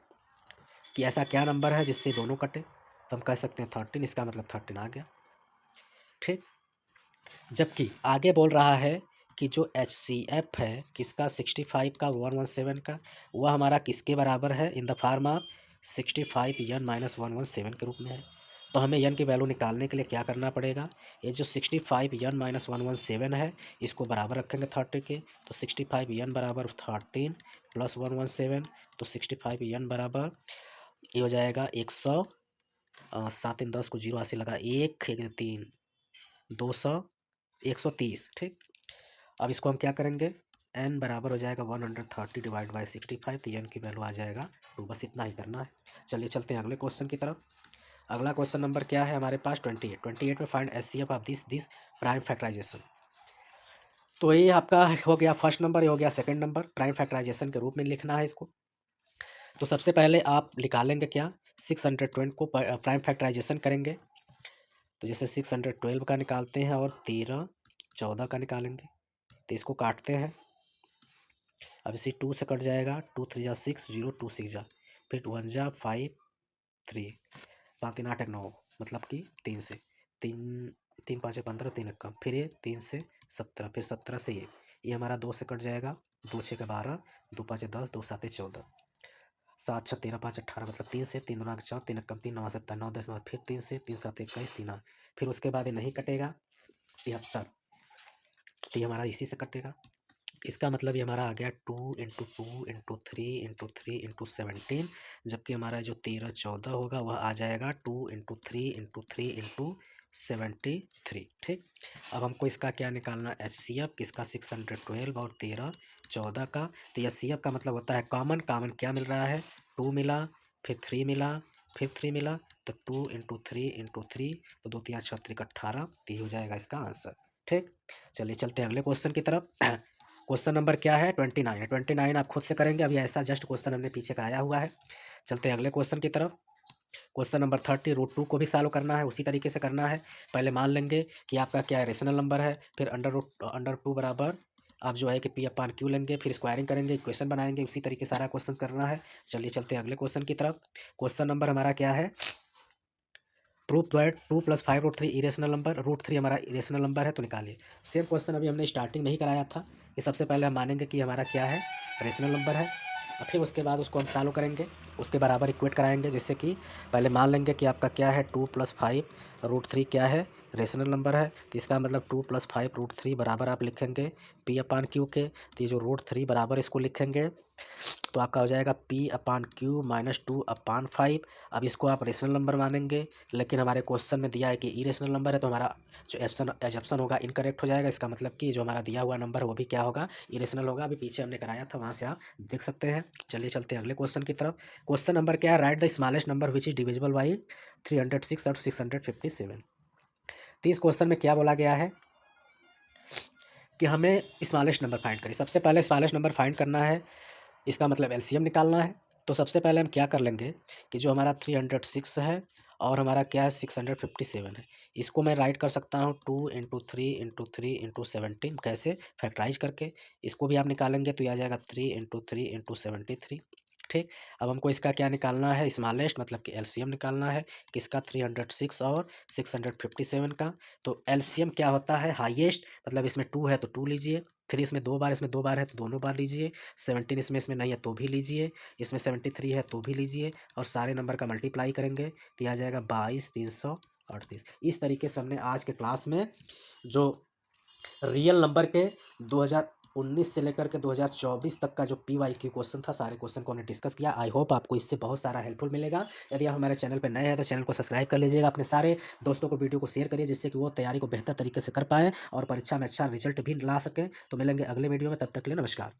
कि ऐसा क्या नंबर है जिससे दोनों कटे। तो हम कह सकते हैं 13, इसका मतलब 13 आ गया, ठीक। जबकि आगे बोल रहा है कि जो एच सी एफ है किसका, 65 का 117 का, वह हमारा किसके बराबर है, इन the form of 65 N minus 117 के रूप में है। तो हमें यन की वैल्यू निकालने के लिए क्या करना पड़ेगा, ये जो 65 यन माइनस 117 है इसको बराबर रखेंगे 30 के। तो 65 यन बराबर 13 प्लस 117, तो 65 यन बराबर ये हो जाएगा 100, 7 × 10 को 0 80 लगा, 1 3 200 130, ठीक। अब इसको हम क्या करेंगे, n बराबर हो जाएगा 130 डिवाइड बाई 65, तो n की वैल्यू आ जाएगा 2। बस इतना ही करना है। चलिए चलते हैं अगले क्वेश्चन की तरफ। अगला क्वेश्चन नंबर क्या है हमारे पास, 28 में find H C F of this prime factorization. तो ये आपका हो गया फर्स्ट नंबर, ये हो गया सेकंड नंबर, प्राइम फैक्टराइजेशन के रूप में लिखना है इसको। तो सबसे पहले आप निकालेंगे क्या, 620 को प्राइम फैक्टराइजेशन करेंगे। तो जैसे 612 का निकालते हैं और 13 14 का निकालेंगे। तो इसको काटते हैं, अब इसी 2 से कट जाएगा, 2 3 जा 6, 0 2 6 जा, फिर 1 जा 5 3, 5 3 8 1 9, मतलब कि 3 से 3 3 5 15 3 1 कम, फिर ये 3 से 17, फिर 17 से ये हमारा 2 से कट जाएगा, 2 6 12, 2 5 10, 2 7 14, 7 6 13 5 18, मतलब 3 से 3 2 4 3 1 कम 3 9 17 9 10, फिर 3 से 3 7 21 3 8, फिर उसके बाद ये नहीं कटेगा 73, तो ये हमारा इसी से कटेगा। इसका मतलब ये हमारा आ गया 2 × 2 × 3 × 3 × 17, जबकि हमारा जो 13 14 होगा वह आ जाएगा 2 × 3 × 3 × 73, ठीक। अब हमको इसका क्या निकालना, एच सी एफ किसका, 612 और 13 14 का। तो एच सी एफ का मतलब होता है कॉमन, कॉमन क्या मिल रहा है, 2 मिला, फिर 3 मिला, फिर 3 मिला, तो 2 × 3 × 3, तो 2 3 6 3 18, तो ये हो जाएगा इसका आंसर, ठीक। चलिए चलते हैं अगले क्वेश्चन की तरफ। क्वेश्चन नंबर क्या है, 29 है। 29 आप खुद से करेंगे, अभी ऐसा जस्ट क्वेश्चन हमने पीछे कराया हुआ है। चलते हैं अगले क्वेश्चन की तरफ। क्वेश्चन नंबर 30, √2 को भी सॉल्व करना है, उसी तरीके से करना है। पहले मान लेंगे कि आपका क्या है, रेशनल नंबर है, फिर अंडर 2 बराबर आप जो है कि P/Q लेंगे, फिर स्क्वायरिंग करेंगे, इक्वेशन बनाएंगे, उसी तरीके सारा क्वेश्चन करना है। चलिए चलते हैं अगले क्वेश्चन की तरफ। क्वेश्चन नंबर हमारा क्या है, प्रूफ दैट 2 + 5 √3 इरेशनल नंबर, √3 हमारा इरेशनल नंबर है, तो निकालिए। सेम क्वेश्चन अभी हमने स्टार्टिंग में ही कराया था कि सबसे पहले हम मानेंगे कि हमारा क्या है, रेशनल नंबर है, और फिर उसके बाद उसको हम सॉल्व करेंगे, उसके बराबर इक्वेट कराएंगे। जिससे कि पहले मान लेंगे कि आपका क्या है, 2 + 5 √3 क्या है, रेशनल नंबर है, तो इसका मतलब 2 + 5 √3 बराबर आप लिखेंगे P/Q के। तो ये जो √3 बराबर इसको लिखेंगे, तो आपका हो जाएगा P/Q - 2/5। अब इसको आप रेशनल नंबर मानेंगे, लेकिन हमारे क्वेश्चन में दिया है कि इरेशनल नंबर है, तो हमारा जो एजप्शन होगा इनकरेक्ट हो जाएगा। इसका मतलब कि जो हमारा दिया हुआ नंबर है वो भी क्या होगा, इरेशनल होगा। अभी पीछे हमने कराया था, वहाँ से आप देख सकते हैं। चलिए चलते हैं अगले क्वेश्चन की तरफ। क्वेश्चन नंबर क्या है, right the smallest number which is divisible by 306 और 657। तो इस क्वेश्चन में क्या बोला गया है कि हमें स्मॉलेस्ट नंबर फाइंड करें। सबसे पहले स्मॉलेस्ट नंबर फाइंड करना है, इसका मतलब एलसीएम निकालना है। तो सबसे पहले हम क्या कर लेंगे कि जो हमारा 306 है और हमारा क्या है 657 है, इसको मैं राइट कर सकता हूँ 2 × 3 × 3 × 17, कैसे, फैक्टराइज करके। इसको भी आप निकालेंगे तो ये आ जाएगा 3 × 3 × 73, ठीक। अब हमको इसका क्या निकालना है, स्मॉलेस्ट मतलब कि एलसीएम निकालना है, किसका, 306 और 657 का। तो एलसीएम क्या होता है, हाईएस्ट, मतलब इसमें 2 है तो 2 लीजिए, 3 इसमें 2 बार, इसमें 2 बार है तो दोनों बार लीजिए। 17 इसमें नहीं है तो भी लीजिए। इसमें 73 है तो भी लीजिए और सारे नंबर का मल्टीप्लाई करेंगे तो आ जाएगा 22,338। इस तरीके से हमने आज के क्लास में जो रियल नंबर के 2019 से लेकर के 2024 तक का जो PYQ क्वेश्चन था, सारे क्वेश्चन को हमने डिस्कस किया। आई होप आपको इससे बहुत सारा हेल्पफुल मिलेगा। यदि आप हमारे चैनल पर नए हैं तो चैनल को सब्सक्राइब कर लीजिएगा। अपने सारे दोस्तों को वीडियो को शेयर करिए जिससे कि वो तैयारी को बेहतर तरीके से कर पाएँ और परीक्षा में अच्छा रिजल्ट भी ला सकें। तो मिलेंगे अगले वीडियो में, तब तक के लिए नमस्कार।